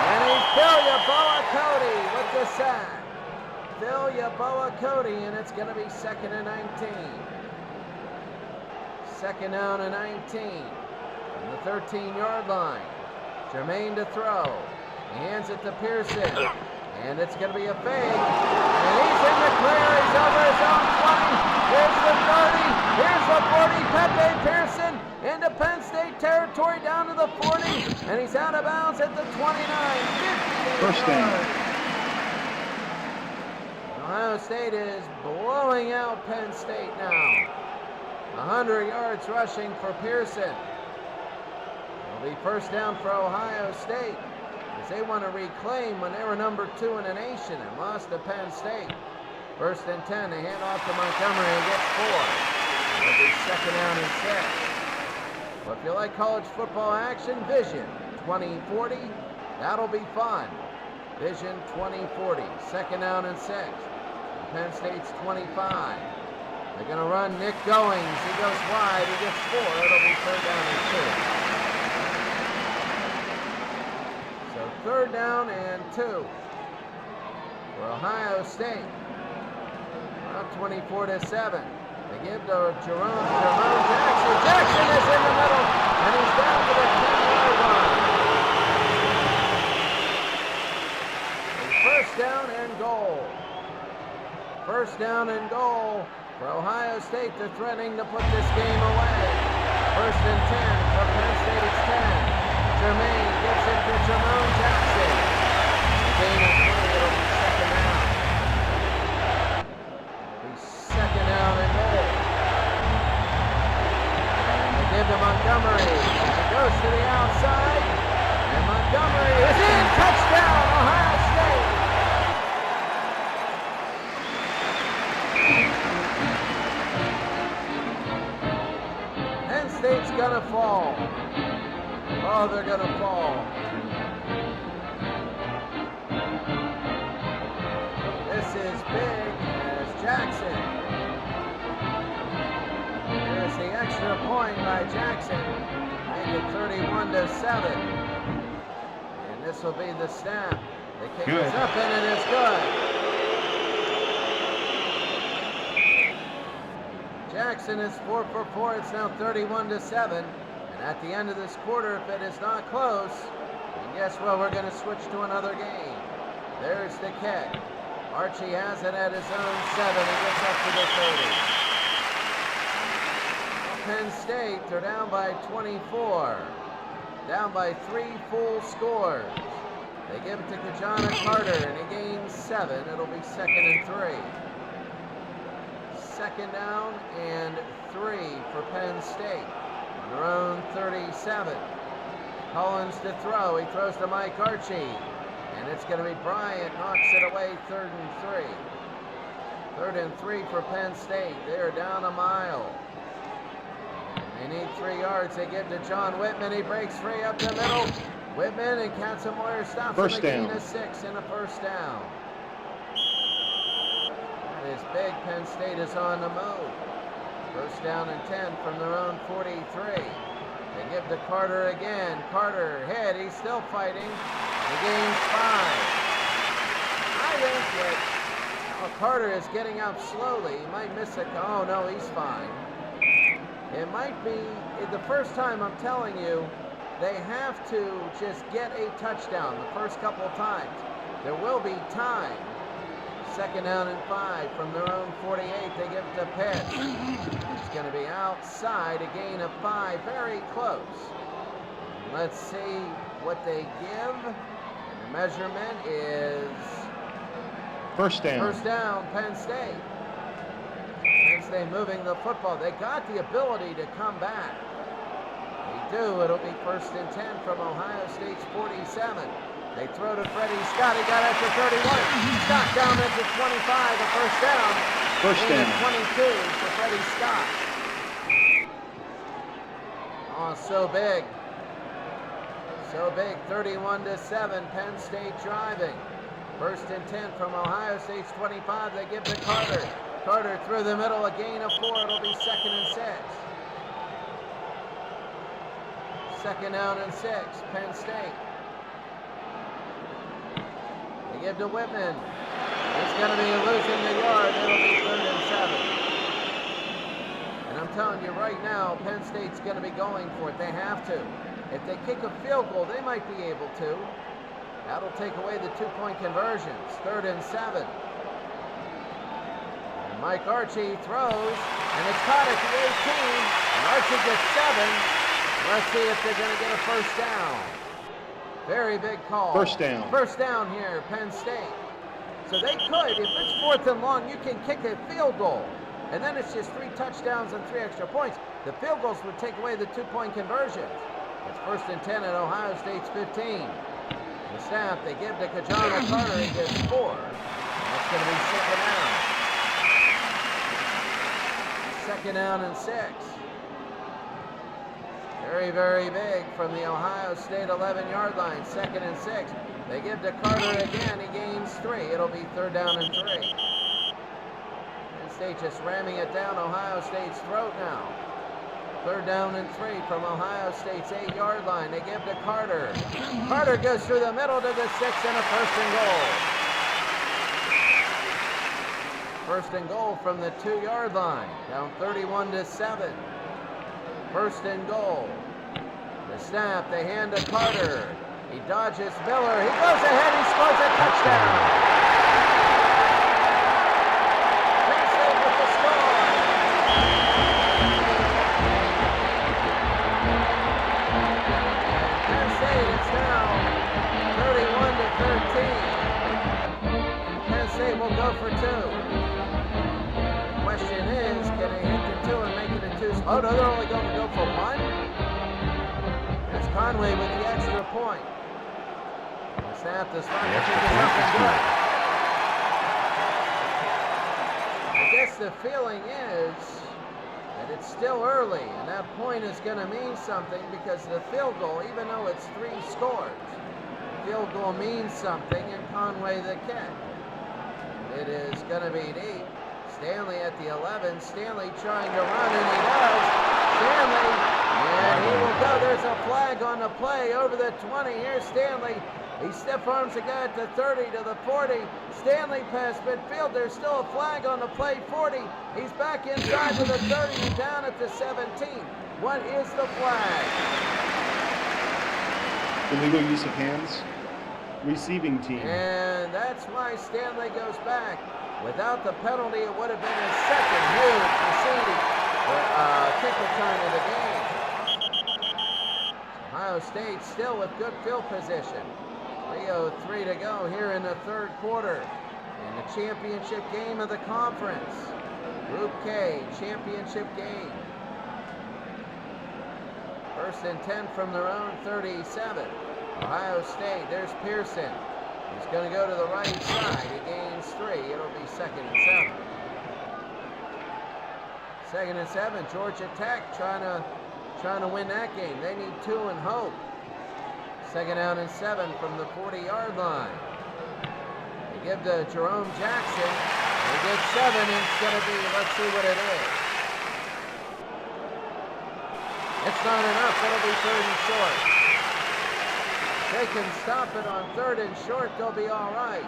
And he's Phil Yaboa Cody with the sack. Phil Yaboa Cody, and it's going to be 2nd and 19. 2nd down and 19. From the 13-yard line. Jermaine to throw. He hands it to Pearson. And it's going to be a fake. And he's in the clear. He's over his own 20. Here's the 30. Here's the 40. Pepe Pearson into Penn State territory down to the 40. And he's out of bounds at the 29. 50 First down. Ohio State is blowing out Penn State now. 100 yards rushing for Pearson. It'll be first down for Ohio State as they want to reclaim when they were number 2 in the nation and lost to Penn State. 1st and 10. They hand off to Montgomery and gets 4. It'll be 2nd down and 6. But if you like college football action, Vision 2040, that'll be fun. Vision 2040. 2nd down and 6. Penn State's 25. They're going to run Nick Goings. He goes wide. He gets 4. It'll be 3rd down and 2. So 3rd down and 2 for Ohio State. Up 24-7. They give to Jerome Jackson. Jackson is in the middle, and he's down to the 10-yard line. First down and goal. First down and goal for Ohio State. They're threatening to put this game away. 1st and 10 for Penn State's 10. Jermaine gets it to Jerome Jackson. The gain of 3. It'll be 2nd down. It'll be 2nd down and goal. And they give to Montgomery. It goes to the outside. And Montgomery is in. Touchdown, Ohio State. Penn State's gonna fall. Oh, they're gonna fall. This is big as Jackson. There's the extra point by Jackson. Make it 31-7. And this will be the snap. The kick is up and it is good. Jackson is 4 for 4. It's now 31-7. And at the end of this quarter, if it is not close, then guess what? We're going to switch to another game. There's the kick. Archie has it at his own 7. He gets up to the 30. Penn State, they're down by 24. Down by 3 full scores. They give it to Kajana Carter, and he gains 7. It'll be 2nd and 3. 2nd down and 3 for Penn State on their own 37. Collins to throw. He throws to Mike Archie. And it's going to be Bryant. Knocks it away. 3rd and 3. 3rd and 3 for Penn State. They're down a mile. They need 3 yards. They give to John Whitman. He breaks free up the middle. Whitman and Katzenmoyer stops him. A gain of 6 and a first down. That is big. Penn State is on the move. First down and 10 from their own 43. They give to Carter again. Carter head. He's still fighting. The game's 5. I think that Carter is getting up slowly. He might miss it. Oh, no, he's fine. It might be the first time. I'm telling you, they have to just get a touchdown the first couple of times. There will be time. 2nd down and 5 from their own 48. They give it to Pitt. It's going to be outside, a gain of 5, very close. Let's see what they give. And the measurement is first down. First down, Penn State. Penn State moving the football. They got the ability to come back. They do. It'll be 1st and 10 from Ohio State's 47. They throw to Freddie Scott. He got after 31. Scott down at the 25. The first down. First down. 22 for Freddie Scott. Oh, so big. So big. 31-7. Penn State driving. 1st and 10 from Ohio State's 25. They give to Carter. Carter through the middle. A gain of 4. It'll be 2nd and 6. 2nd down and 6. Penn State. They give to Whitman. He's going to be losing the yard. It'll be 3rd and 7. And I'm telling you right now, Penn State's going to be going for it. They have to. If they kick a field goal, they might be able to. That'll take away the 2-point conversions. 3rd and 7. And Mike Archie throws, and it's caught at the 18. And Archie gets 7. Let's see if they're going to get a first down. Very big call. First down. First down here, Penn State. So they could, if it's 4th and long, you can kick a field goal. And then it's just 3 touchdowns and 3 extra points. The field goals would take away the 2-point conversions. It's 1st and 10 at Ohio State's 15. The snap, they give to Kajana Carter. He gets 4. That's going to be 2nd down. 2nd down and 6. Very, very big from the Ohio State 11-yard line. 2nd and 6. They give to Carter again. He gains 3. It'll be 3rd down and 3. Penn State just ramming it down Ohio State's throat now. 3rd down and 3 from Ohio State's 8-yard line. They give to Carter. Carter goes through the middle to the 6 and a 1st and goal. 1st and goal from the 2-yard line. Down 31-7. 1st and goal. The snap, they hand to Carter. He dodges Miller. He goes ahead. He scores a touchdown. Penn State with the score. Penn State is now 31-13. Penn State will go for 2. The question is, can they hit the 2 and make it a 2? Oh, no, they're only going to go for 1. It's Conway with the extra point. The snap, the spot, is up and good. I guess the feeling is that it's still early, and that point is going to mean something because the field goal, even though it's 3 scores, the field goal means something, and Conway the kick. It is going to be deep. Stanley at the 11. Stanley trying to run, and he does. Stanley, and he will go. There's a flag on the play over the 20. Here's Stanley. He stiff arms the guy at the 30 to the 40. Stanley past midfield. There's still a flag on the play. 40. He's back inside to the 30 and down at the 17. What is the flag? Illegal use of hands. Receiving team. And that's why Stanley goes back. Without the penalty, it would have been his second huge receiving kick return of the game. Ohio State still with good field position. 3:03 to go here in the 3rd quarter. In the championship game of the conference. Group K championship game. First and 10 from their own 37. Ohio State, there's Pearson. He's going to go to the right side. He gains 3. It'll be 2nd and 7. 2nd and 7. Georgia Tech trying to win that game. They need 2 and hope. 2nd down and 7 from the 40-yard line. They give to Jerome Jackson. They get 7, and it's going to be, let's see what it is. It's not enough. It'll be 3rd and short. They can stop it on 3rd and short. They'll be all right.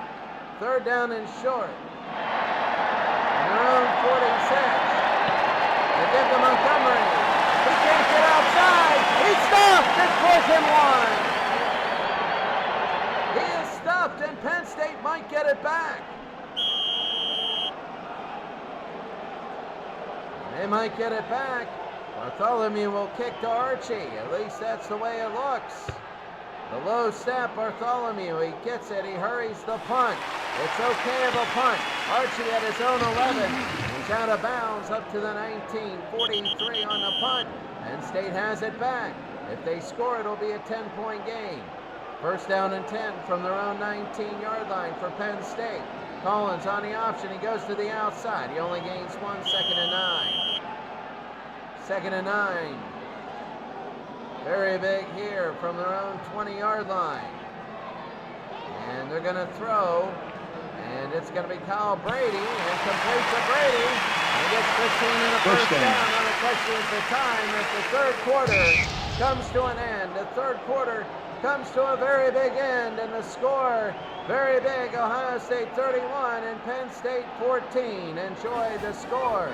3rd down and short. On their own 46. They give to Montgomery. He can't get outside. He's stopped at 4th and 1. He is stopped, and Penn State might get it back. They might get it back. Bartholomew will kick to Archie. At least that's the way it looks. The low snap, Bartholomew. He gets it. He hurries the punt. It's okay of a punt. Archie at his own 11. He's out of bounds up to the 19. 43 on the punt. Penn State has it back. If they score, it'll be a 10-point game. First down and 10 from their own 19-yard line for Penn State. Collins on the option. He goes to the outside. He only gains 1. 2nd and 9. 2nd and 9. Very big here from their own 20-yard line. And they're going to throw. And it's going to be Kyle Brady. And complete to Brady. And gets 15 in the first down. On the question of the time as the 3rd quarter comes to an end. The 3rd quarter comes to a very big end. And the score, very big. Ohio State 31 and Penn State 14. Enjoy the score.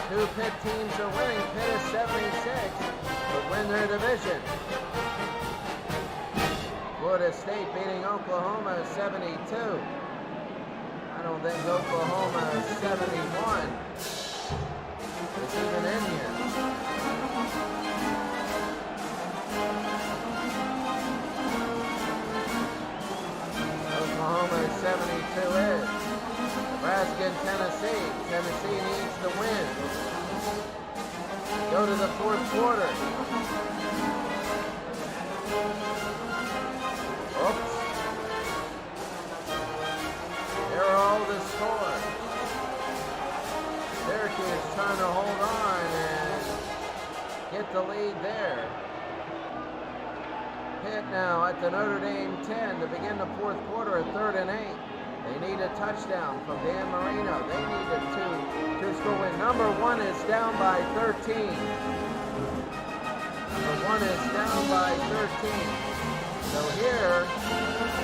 Two Pitt teams are winning. Pitt is 76, but win their division. Florida State beating Oklahoma 72. I don't think Oklahoma 71 is even in here. Oklahoma 72 is. Nebraska and Tennessee. Tennessee needs to win. Go to the 4th quarter. Oops. There are all the scores. Syracuse trying to hold on and get the lead there. Pitt now at the Notre Dame 10 to begin the 4th quarter at 3rd and 8. They need a touchdown from Dan Marino. They need a two-score win. Number 1 is down by 13. Number 1 is down by 13. So here,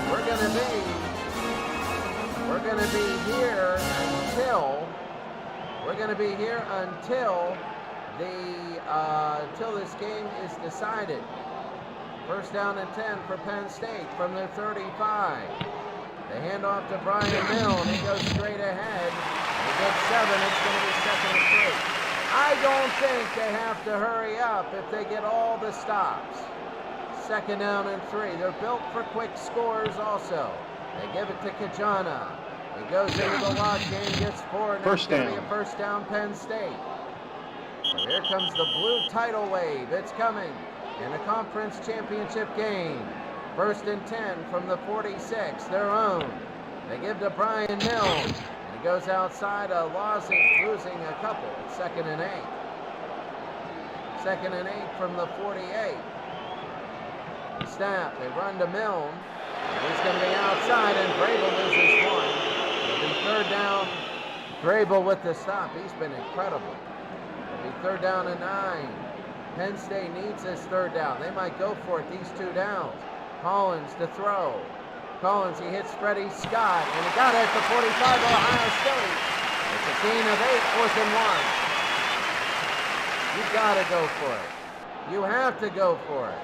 we're going to be here until this game is decided. First down and 10 for Penn State from their 35. They hand off to Brian Milne. He goes straight ahead. He gets 7. It's going to be 2nd and 3. I don't think they have to hurry up if they get all the stops. 2nd down and 3. They're built for quick scores also. They give it to Kajana. He goes into the lock game, gets 4. And First going down. to be a first down Penn State. So here comes the blue tidal wave. It's coming in a conference championship game. 1st and 10 from the 46, their own. They give to Brian Milne. He goes outside, losing a couple. It's 2nd and 8. 2nd and 8 from the 48. Snap, they run to Milne. He's going to be outside, and Vrabel loses 1. It'll be 3rd down. Vrabel with the stop. He's been incredible. It'll be 3rd down and 9. Penn State needs this 3rd down. They might go for it, these 2 downs. Collins to throw. Collins, he hits Freddie Scott, and he got it at the 45 of Ohio State. It's a gain of 8, 4th and 1. You got to go for it. You have to go for it.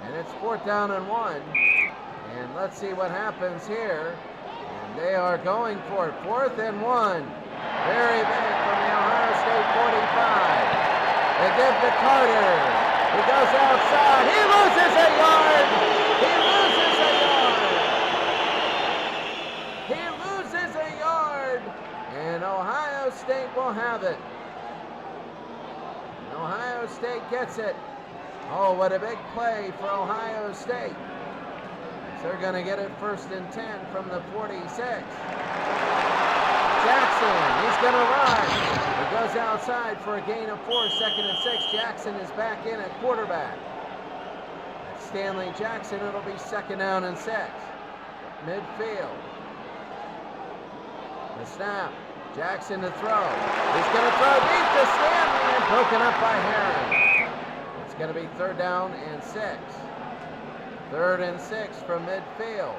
And it's 4th down and 1. And let's see what happens here. And they are going for it. 4th and 1. Very big from the Ohio State 45. They give to Carter. He goes outside. He loses a yard. He loses a yard. He loses a yard. And Ohio State will have it. And Ohio State gets it. Oh, what a big play for Ohio State. So they're going to get it 1st and 10 from the 46. Jackson, he's going to run. He goes outside for a gain of 4, 2nd and 6. Jackson is back in at quarterback. That's Stanley Jackson. It'll be 2nd down and 6. Midfield. The snap. Jackson to throw. He's going to throw deep to Stanley and broken up by Herring. It's going to be 3rd down and 6. 3rd and 6 from midfield.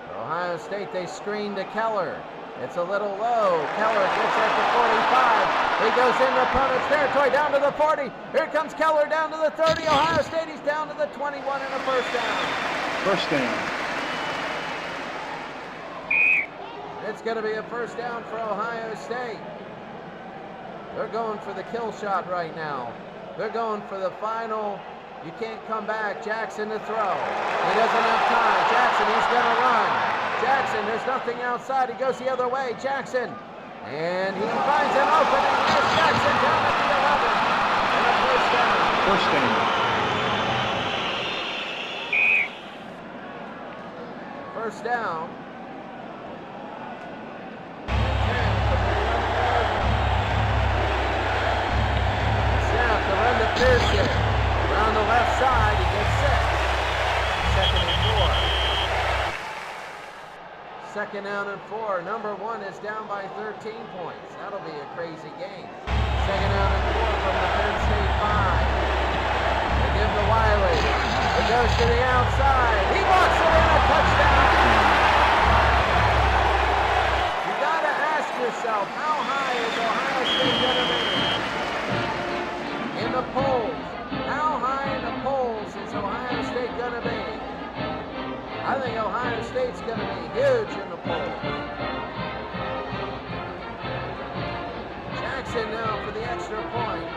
For Ohio State, they screen to Keller. It's a little low. Keller gets at the 45. He goes into opponent's territory down to the 40. Here comes Keller down to the 30. Ohio State, he's down to the 21 and a first down. First down. It's going to be a first down for Ohio State. They're going for the kill shot right now. They're going for the final. You can't come back. Jackson to throw. He doesn't have time. Jackson, he's going to run. Jackson, there's nothing outside. He goes the other way. Jackson. And he finds an opening. Here's Jackson down at the 11. And a first down. First down. First down. Snap to run to Pearson. Around the left side, he gets 6. 2nd and 4. 2nd down and 4. Number 1 is down by 13 points. That'll be a crazy game. 2nd down and 4 from the Penn State 5. They give to Wiley. It goes to the outside. He walks it in, a touchdown. You got to ask yourself, how high is Ohio State going to be in the polls? How high in the polls is Ohio State going to be? I think Ohio State's going to be huge in the polls. Jackson now for the extra point.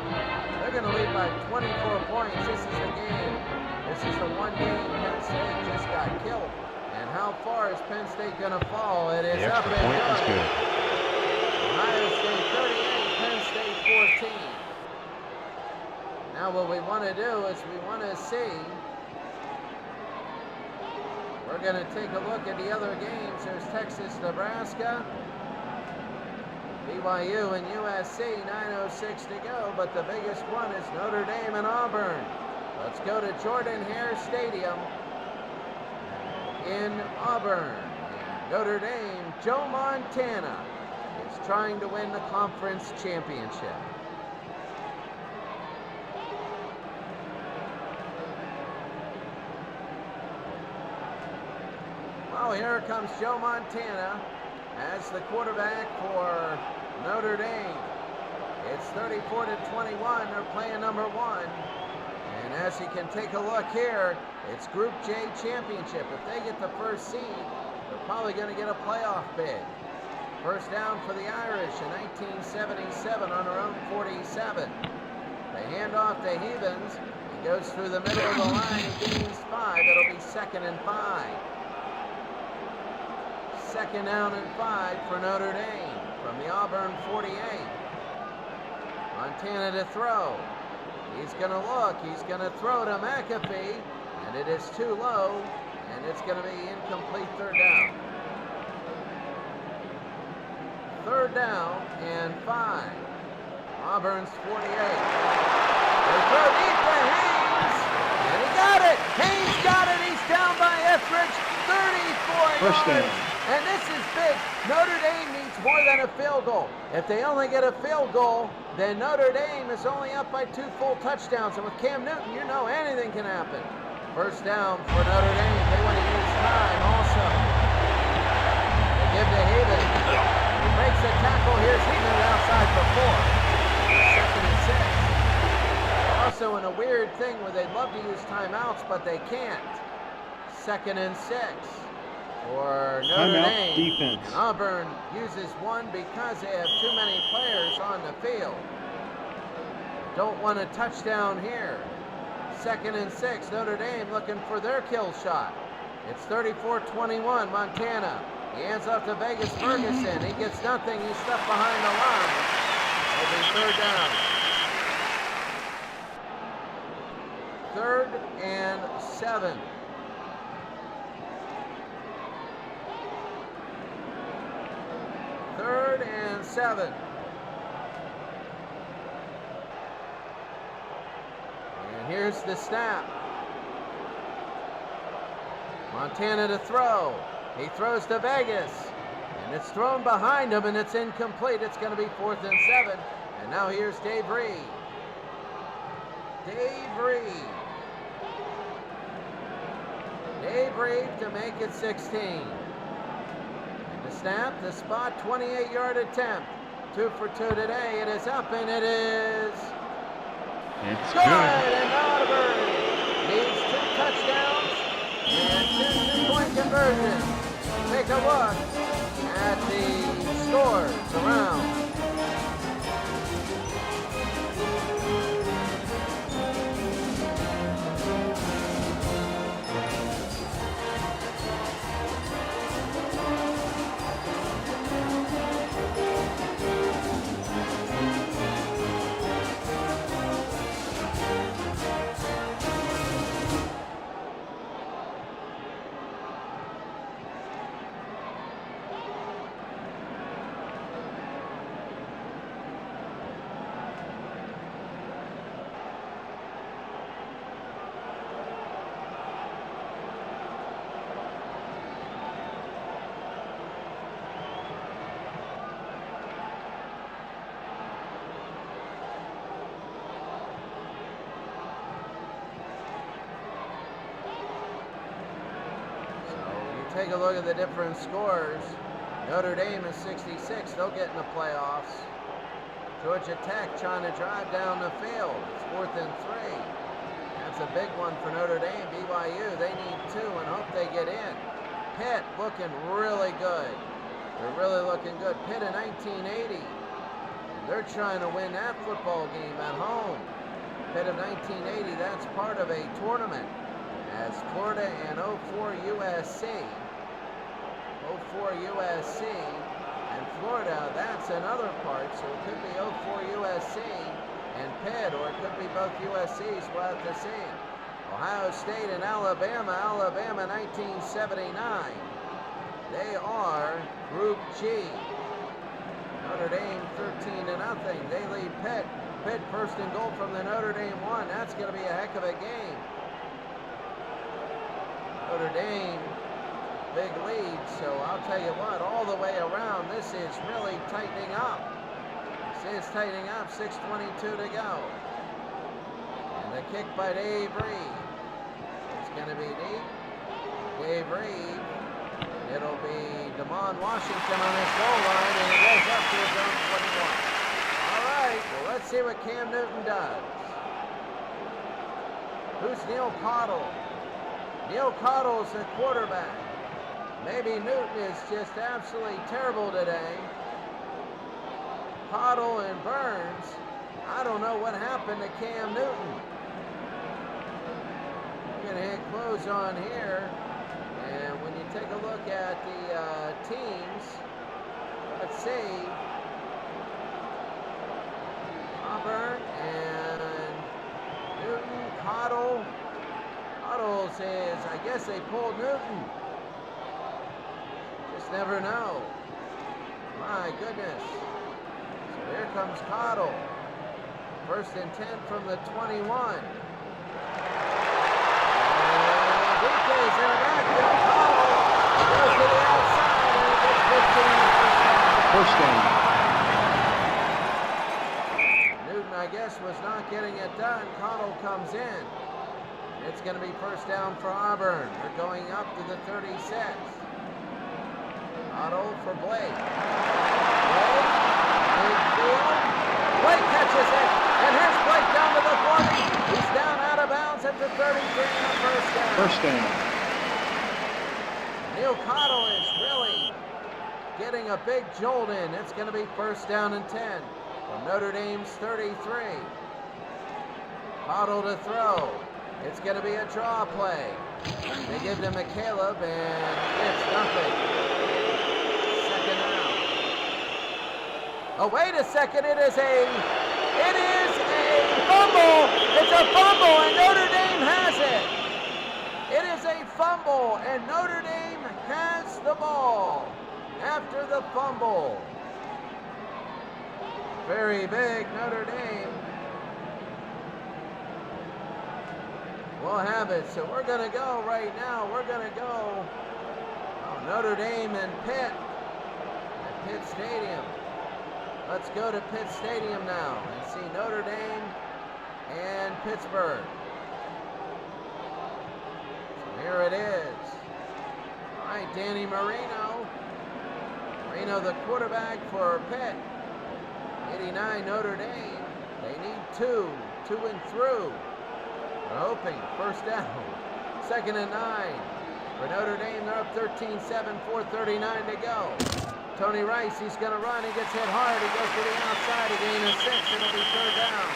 They're going to lead by 24 points. This is the game. This is the one game Penn State just got killed. And how far is Penn State going to fall? It is up and good. Ohio State 38, Penn State 14. Now what we want to do is we want to see, we're going to take a look at the other games. There's Texas, Nebraska, BYU and USC, 9:06 to go, but the biggest one is Notre Dame and Auburn. Let's go to Jordan-Hare Stadium in Auburn. Notre Dame, Joe Montana, is trying to win the conference championship. Well, here comes Joe Montana as the quarterback for Notre Dame. It's 34-21. They're playing number 1. And as you can take a look here, it's Group J championship. If they get the first seed, they're probably going to get a playoff bid. First down for the Irish in 1977 on their own 47. They hand off to Havens. He goes through the middle of the line and gains 5. It'll be 2nd and 5. 2nd down and 5 for Notre Dame from the Auburn 48. Montana to throw. He's going to look. He's going to throw to McAfee, and it is too low, and it's going to be incomplete 3rd down. 3rd down and 5. Auburn's 48. They throw deep to Haynes, and he got it. Haynes got it. He's down by Etheridge, 34 First yards. down. And this is big. Notre Dame needs more than a field goal. If they only get a field goal, then Notre Dame is only up by 2 full touchdowns. And with Cam Newton, you know anything can happen. First down for Notre Dame. They want to use time also. They give to Havens. He breaks a tackle. Here's Havens outside for 4. 2nd and 6. Also in a weird thing where they'd love to use timeouts, but they can't. 2nd and 6. For Notre Dame. Defense. And Auburn uses 1 because they have too many players on the field. Don't want a touchdown here. 2nd and 6. Notre Dame looking for their kill shot. It's 34-21. Montana. He hands off to Vegas Ferguson. He gets nothing. He's stuck behind the line. It'll be 3rd down. 3rd and 7. 3rd and 7. And here's the snap. Montana to throw. He throws to Vegas. And it's thrown behind him, and it's incomplete. It's going to be 4th and 7. And now here's Dave Reed. Dave Reed. Dave Reed to make it 16. The snap, the spot, 28-yard attempt. 2 for 2 today. It is up, and it is It's good. good. And Auburn needs 2 touchdowns and 2 two-point conversions. Take a look at the scores around. Take a look at the different scores. Notre Dame is 66. They'll get in the playoffs. Georgia Tech trying to drive down the field. It's 4th and 3. That's a big one for Notre Dame. BYU, they need 2 and hope they get in. Pitt looking really good. They're really looking good. Pitt in 1980. And they're trying to win that football game at home. Pitt of 1980, that's part of a tournament. As Florida and 04 USC. 04 USC and Florida, that's another part, so it could be 04 USC and Pitt, or it could be both USCs, we'll have to see. Ohio State and Alabama, 1979. They are Group G. Notre Dame 13-0. They lead Pitt. Pitt first and goal from the Notre Dame 1. That's going to be a heck of a game. Notre Dame big lead, so I'll tell you what, all the way around, this is really tightening up. This is tightening up, 6:22 to go. And the kick by Dave Reed. It's going to be deep. Dave Reed. It'll be DeMond Washington on his goal line, and he goes up to his own 21. All right, well, let's see what Cam Newton does. Who's Neil Cottle? Neil Cottle's the quarterback. Maybe Newton is just absolutely terrible today. Cottle and Burns. I don't know what happened to Cam Newton. We're going to hit close on here. And when you take a look at the teams, let's see. Auburn and Newton, Cottle. Cottle says, I guess they pulled Newton. Just never know. My goodness. So here comes Cottle. 1st and 10 from the 21. And DK's in the backfield. Cottle goes to the outside and it gets 15 First down. Newton, I guess, was not getting it done. Cottle comes in. It's going to be 1st down for Auburn. They're going up to the 36. Cottle for Blake. Blake, midfield. Blake catches it, and here's Blake down to the 40. He's down out of bounds at the 33 and a 1st down. First down. Neil Cottle is really getting a big jolt in. It's going to be 1st down and 10 from Notre Dame's 33. Cottle to throw. It's going to be a draw play. They give to McCaleb, and it's nothing. 2nd down. Oh, wait a second. It is a fumble. It's a fumble, and Notre Dame has it. It is a fumble, and Notre Dame has the ball after the fumble. Very big, Notre Dame. We'll have it. So we're going to go right now. We're going to go Notre Dame and Pitt at Pitt Stadium. Let's go to Pitt Stadium now and see Notre Dame and Pittsburgh. So here it is. All right, Danny Marino. Marino, the quarterback for Pitt. 89 Notre Dame. They need two and through. We're hoping. 1st down. 2nd and 9. For Notre Dame, they're up 13-7, 4:39 to go. Tony Rice, he's going to run. He gets hit hard. He goes to the outside. A gain of 6. It'll be 3rd down.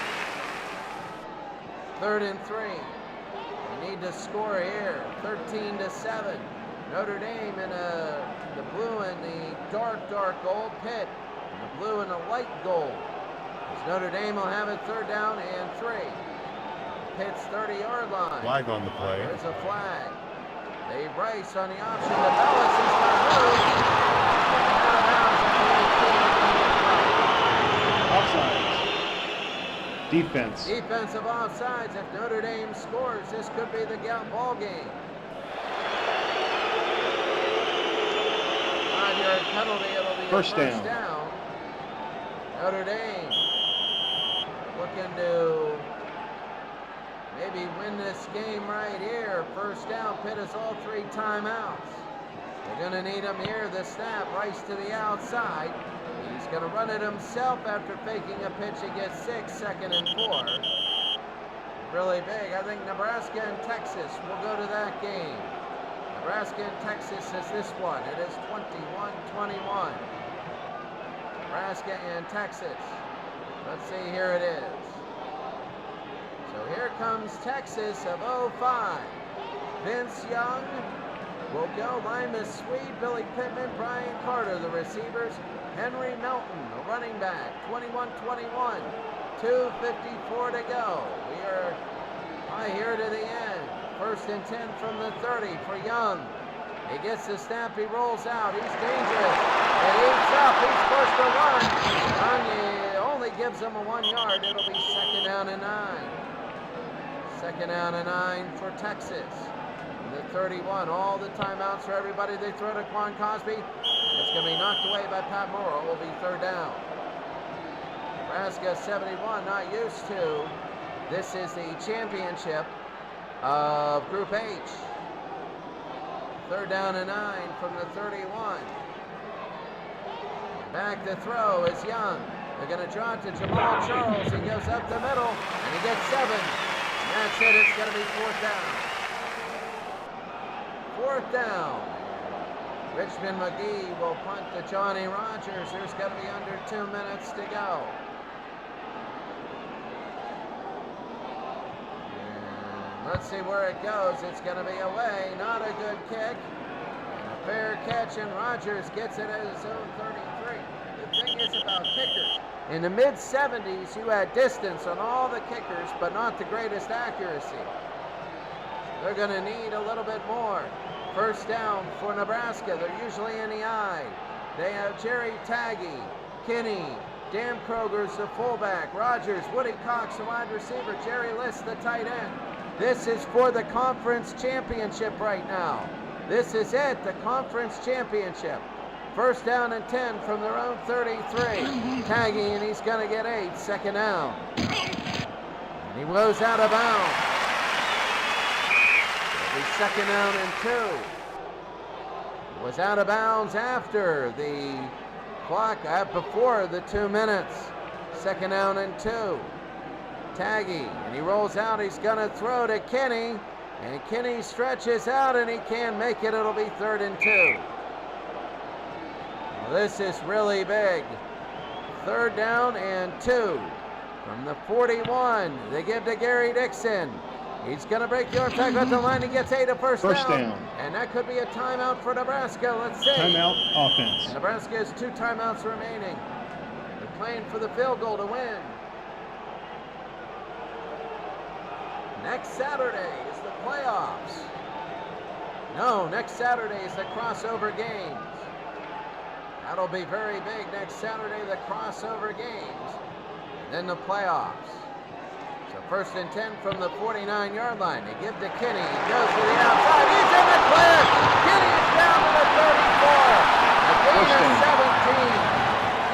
3rd and 3. They need to score here. 13-7. Notre Dame in the blue and the dark gold. Pitt in the blue and the light gold. As Notre Dame will have it 3rd down and 3. Pitt's 30-yard line. Flag on the play. There's a flag. Dave Rice on the option to Bellis. He's going to move. Out of bounds at Offsides. Defense. Defensive offsides. If Notre Dame scores, this could be the ball game. 5-yard penalty. It'll be First a down. down. Notre Dame looking to maybe win this game right here. 1st down. Pitt has all 3 timeouts. They're going to need him here. The snap. Rice to the outside. He's going to run it himself after faking a pitch. He gets 6, 2nd and 4. Really big. I think Nebraska and Texas will go to that game. Nebraska and Texas is this one. It is 21-21. Nebraska and Texas. Let's see. Here it is. So here comes Texas of 05. Vince Young will go. Lima Sweet, Billy Pittman, Brian Carter, the receivers. Henry Melton, the running back. 21-21. 2:54 to go. We are here to the end. 1st and 10 from the 30 for Young. He gets the snap. He rolls out. He's dangerous. It eats up. He's forced to run. Young only gives him a 1 yard. It'll be 2nd down and 9. 2nd down and 9 for Texas. from the 31. All the timeouts for everybody. They throw to Quan Cosby. It's going to be knocked away by Pat Morrow. It will be third down. Nebraska 71, not used to. This is the championship of Group H. Third down and 9 from the 31. Back to throw is Young. They're going to draw it to Jamal Charles. He goes up the middle, and he gets 7. And that's it. It's going to be fourth down. Fourth down. Richmond McGee will punt to Johnny Rogers. There's going to be under 2 minutes to go. And let's see where it goes. It's going to be away. Not a good kick. And a fair catch, and Rogers gets it at his own 33. The thing is about kickers. In the mid-70s, you had distance on all the kickers, but not the greatest accuracy. They're going to need a little bit more. First down for Nebraska. They're usually in the I. They have Jerry Taggy, Kinney, Dan Kroger's the fullback, Rogers, Woody Cox, the wide receiver, Jerry List, the tight end. This is for the conference championship right now. This is it, the conference championship. First down and 10 from their own 33. Taggy, and he's going to get 8. Second down. And he goes out of bounds. It'll be second down and 2. He was out of bounds after the clock, before the 2 minutes. Second down and 2. Taggy, and he rolls out. He's going to throw to Kinney. And Kinney stretches out, and he can't make it. It'll be third and 2. This is really big. Third down and 2 from the 41. They give to Gary Dixon. He's going to break the tackle at the line. He gets 8 a first down. And that could be a timeout for Nebraska. Let's see. Timeout offense. And Nebraska has 2 timeouts remaining. They're playing for the field goal to win. Next Saturday is the playoffs. No, next Saturday is the crossover games. That'll be very big next Saturday, the crossover games, and then the playoffs. So first and 10 from the 49-yard line. They give to Kinney. He goes to the outside. He's in the clear. Kinney is down to the 34. A gain of 17.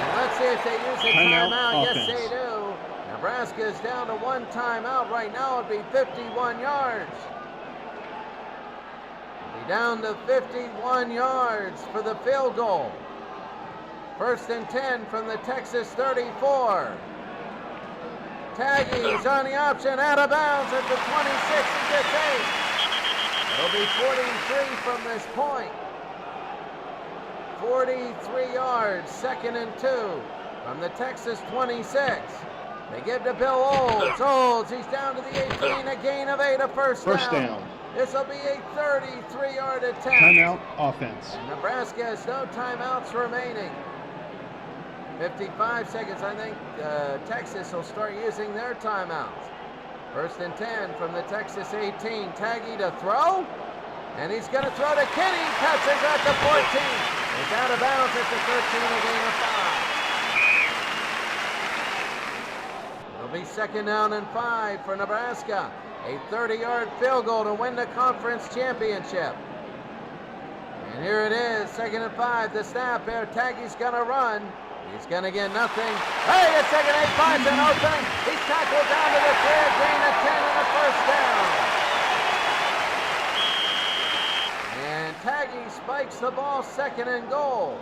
And let's see if they use a timeout. Yes, they do. Nebraska is down to 1 timeout. Right now it'd be 51 yards. It'll be down to 51 yards for the field goal. First and 10 from the Texas 34. Taggy is on the option, out of bounds at the 26. He gets 8. It'll be 43 from this point. 43 yards, second and 2 from the Texas 26. They give to Bill Olds. Olds, he's down to the 18, a gain of 8, a first down. This will be a 33-yard attempt. Timeout offense. And Nebraska has no timeouts remaining. 55 seconds, I think Texas will start using their timeouts. First and 10 from the Texas 18. Taggy to throw, and he's going to throw to Kinney. Catches at the 14. He's out of bounds at the 13, a gain of 5. It'll be second down and 5 for Nebraska. A 30-yard field goal to win the conference championship. And here it is, second and 5. The snap there. Taggy's going to run. He's going to get nothing. Hey, it's second and 8, finds an opening. He's tackled down to the 3, gain of 10 and a first down. And Taggy spikes the ball, second and goal.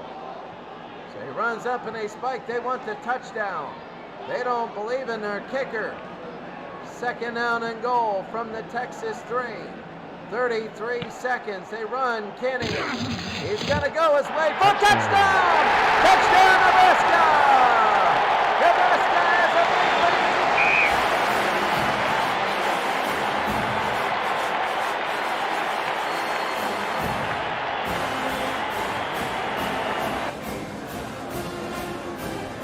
So he runs up and they spike. They want the touchdown. They don't believe in their kicker. Second down and goal from the Texas 3. 33 seconds. They run. Kinney. He's going to go his way for touchdown! Touchdown, Nebraska! Nebraska has a big lead.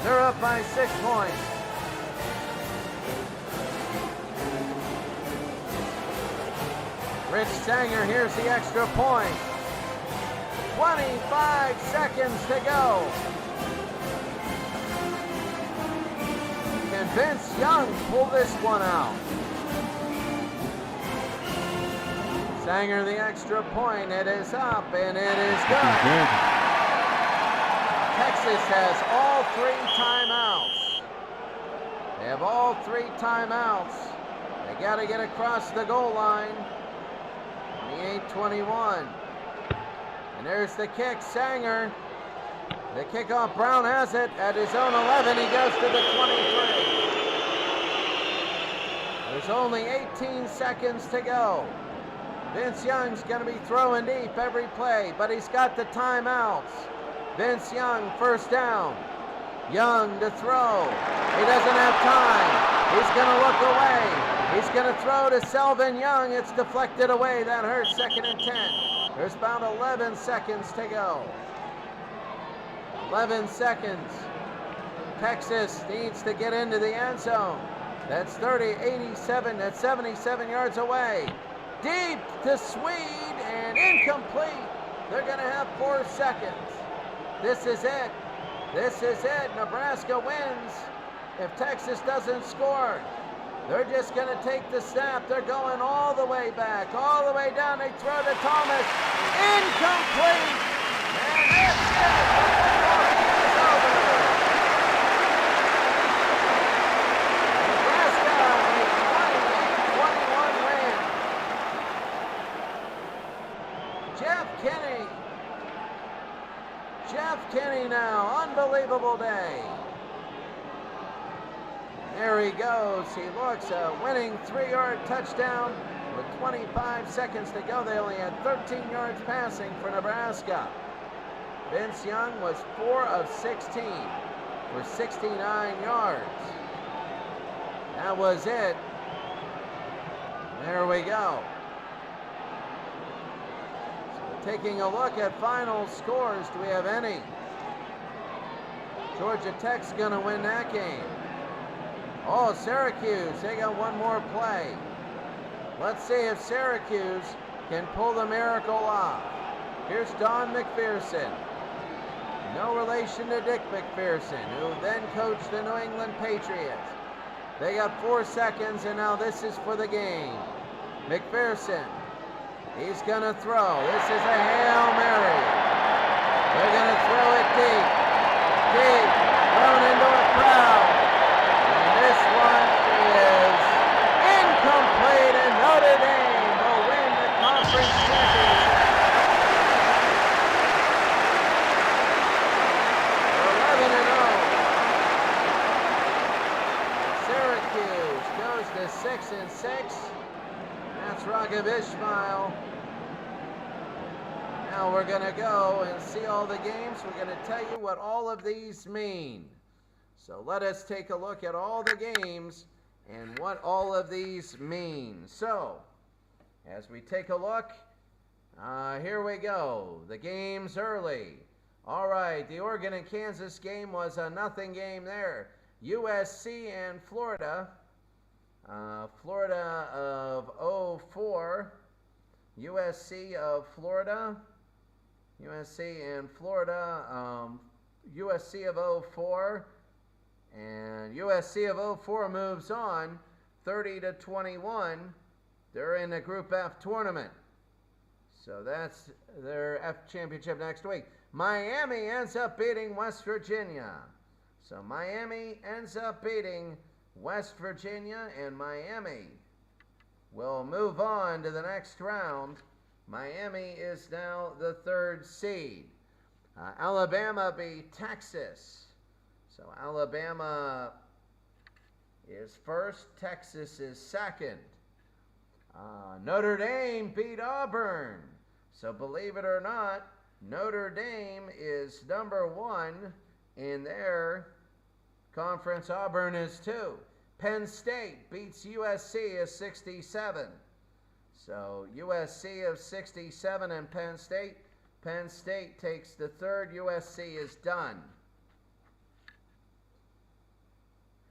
They're up by 6 points. Rich Sanger, here's the extra point. 25 seconds to go. Can Vince Young pull this one out? Sanger the extra point. It is up and it is good. Texas has all 3 timeouts. They have all 3 timeouts. They got to get across the goal line. 28-21. And there's the kick, Sanger. The kickoff, Brown has it at his own 11. He goes to the 23. There's only 18 seconds to go. Vince Young's going to be throwing deep every play, but he's got the timeouts. Vince Young, first down. Young to throw. He doesn't have time. He's going to look away. He's going to throw to Selvin Young. It's deflected away. That hurts. 2nd and 10. There's about 11 seconds to go. 11 seconds. Texas needs to get into the end zone. That's 87, that's 77 yards away. Deep to Swede and incomplete. They're going to have 4 seconds. This is it. This is it. Nebraska wins if Texas doesn't score. They're just going to take the snap. They're going all the way back, all the way down. They throw to Thomas. Incomplete. And that's it. Jeff Kinney now, unbelievable day. There he goes, he looks, a winning 3-yard touchdown with 25 seconds to go. They only had 13 yards passing for Nebraska. Vince Young was 4 of 16 for 69 yards. That was it. There we go. Taking a look at final scores, do we have any? Georgia Tech's going to win that game. Oh, Syracuse, they got one more play. Let's see if Syracuse can pull the miracle off. Here's Don McPherson. No relation to Dick McPherson, who then coached the New England Patriots. They got 4 seconds, and now this is for the game. McPherson. He's going to throw. This is a Hail Mary. They're going to throw it deep. Deep. Thrown into a crowd. And this one is incomplete, and Notre Dame will win the conference championship. They're 11-0. Syracuse goes to 6-6. That's Raghav Ishmael. Now we're going to go and see all the games. We're going to tell you what all of these mean. So let us take a look at all the games and what all of these mean. So, as we take a look, here we go. The games early. All right, the Oregon and Kansas game was a nothing game there. USC and Florida. Florida of 04, USC of Florida, USC and Florida, USC of 04, and USC of 04 moves on 30-21. They're in the Group F tournament. So that's their F championship next week. Miami ends up beating West Virginia. So Miami ends up beating West Virginia, and Miami will move on to the next round. Miami is now the 3rd seed. Alabama beat Texas. So Alabama is 1st, Texas is 2nd. Notre Dame beat Auburn. So believe it or not, Notre Dame is number 1 in their conference. Auburn is 2. Penn State beats USC of 67. So USC of 67 and Penn State. Penn State takes the 3rd. USC is done.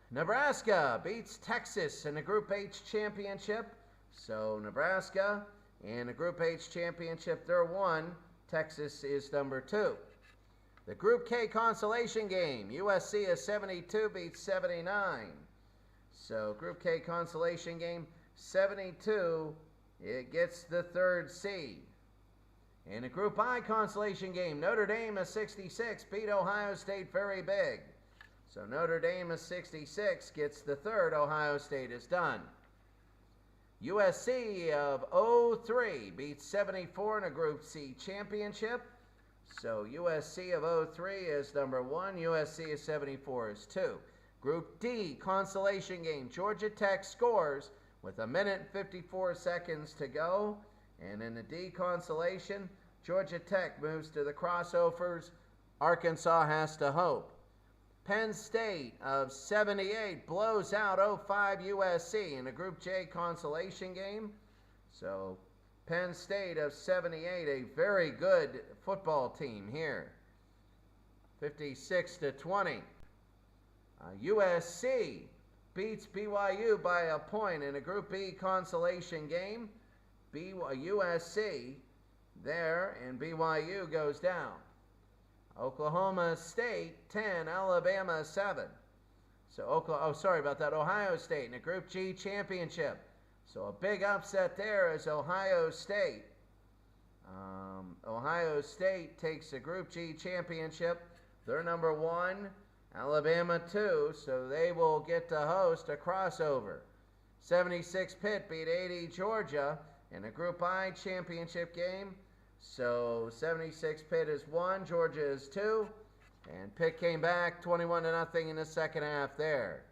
Nebraska beats Texas in the Group H championship. So Nebraska in the Group H championship, they're 1. Texas is number 2. The Group K consolation game, USC of 72 beats 79. So Group K consolation game, 72 it gets the 3rd seed. In a Group I consolation game, Notre Dame of 66 beat Ohio State very big. So Notre Dame of 66 gets the 3rd. Ohio State is done. USC of 03 beats 74 in a Group C championship. So USC of 03 is number 1. USC of 74 is 2. Group D consolation game. Georgia Tech scores with 1:54 to go. And in the D consolation, Georgia Tech moves to the crossovers. Arkansas has to hope. Penn State of 78 blows out 05 USC in a Group J consolation game. So Penn State of 78, a very good football team here. 56-20. USC beats BYU by a point in a Group B consolation game. USC there, and BYU goes down. Oklahoma State 10, Alabama 7. So Ohio State in a Group G championship. So a big upset there is Ohio State. Ohio State takes the Group G championship. They're number 1, Alabama 2, so they will get to host a crossover. 76 Pitt beat 80 Georgia in a Group I championship game. So 76 Pitt is 1, Georgia is 2, and Pitt came back 21-0 in the second half there.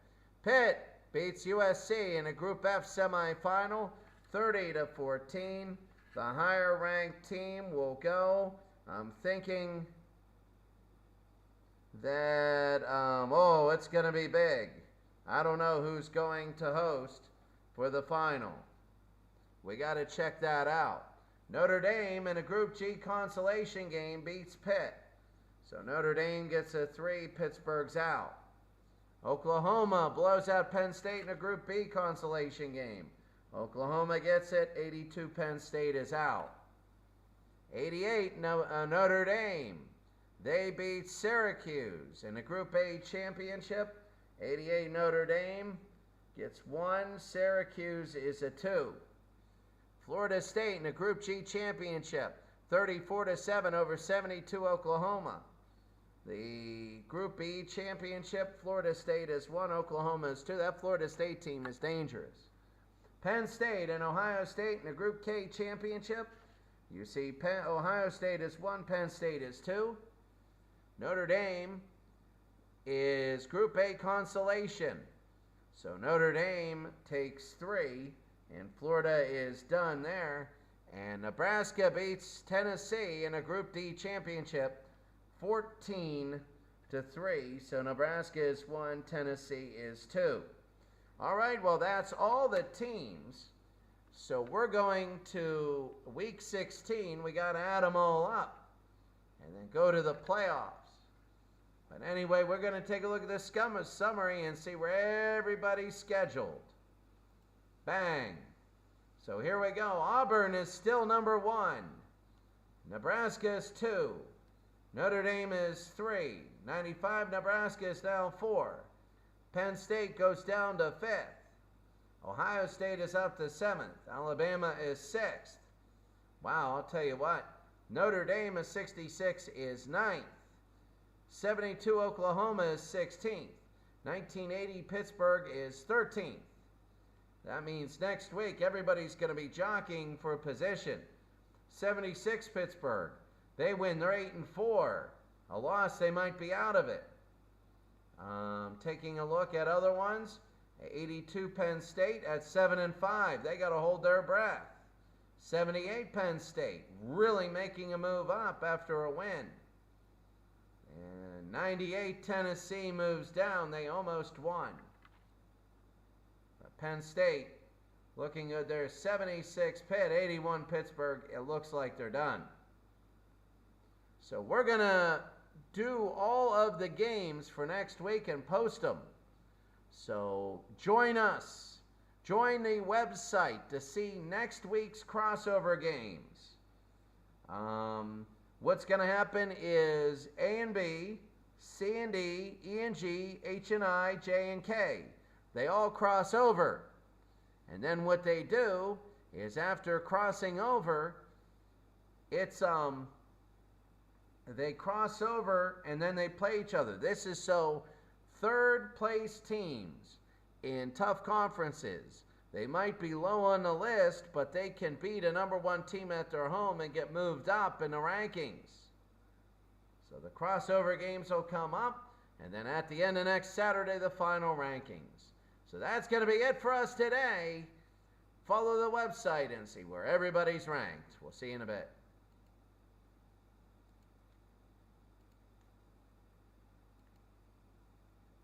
Pitt beats USC in a Group F semifinal, 30-14. The higher ranked team will go. I'm thinking that, it's going to be big. I don't know who's going to host for the final. We got to check that out. Notre Dame in a Group G consolation game beats Pitt. So Notre Dame gets a 3, Pittsburgh's out. Oklahoma blows out Penn State in a Group B consolation game. Oklahoma gets it, 82 Penn State is out. 88 Notre Dame. They beat Syracuse in a Group A championship. 88 Notre Dame gets 1, Syracuse is a 2. Florida State in a Group G championship, 34-7 over 72 Oklahoma. The Group B championship, Florida State is 1, Oklahoma is 2. That Florida State team is dangerous. Penn State and Ohio State in a Group K championship. You see Ohio State is 1, Penn State is 2. Notre Dame is Group A consolation. So Notre Dame takes 3. And Florida is done there. And Nebraska beats Tennessee in a Group D championship, 14-3. So Nebraska is 1, Tennessee is 2. All right, well, that's all the teams. So we're going to Week 16. We got to add them all up and then go to the playoffs. But anyway, we're going to take a look at this summary and see where everybody's scheduled. Bang. So here we go. Auburn is still number 1. Nebraska is 2. Notre Dame is 3. 95 Nebraska is now 4. Penn State goes down to 5th. Ohio State is up to 7th. Alabama is 6th. Wow, I'll tell you what. Notre Dame is 66 is 9th. 72 Oklahoma is 16th. 1980 Pittsburgh is 13th. That means next week everybody's going to be jockeying for position. 76 Pittsburgh. They win, they're 8-4. A loss, they might be out of it. Taking a look at other ones. 82 Penn State at 7-5. They got to hold their breath. 78 Penn State really making a move up after a win. And 98 Tennessee moves down. They almost won. Penn State looking good there. 76 Pitt, 81 Pittsburgh. It looks like they're done. So we're going to do all of the games for next week and post them. So join us. Join the website to see next week's crossover games. What's going to happen is A and B, C and D, E and G, H and I, J and K. They all cross over. And then what they do is after crossing over, it's they cross over and then they play each other. This is so third place teams in tough conferences, they might be low on the list, but they can beat a number one team at their home and get moved up in the rankings. So the crossover games will come up, and then at the end of next Saturday, the final rankings. So that's going to be it for us today. Follow the website and see where everybody's ranked. We'll see you in a bit.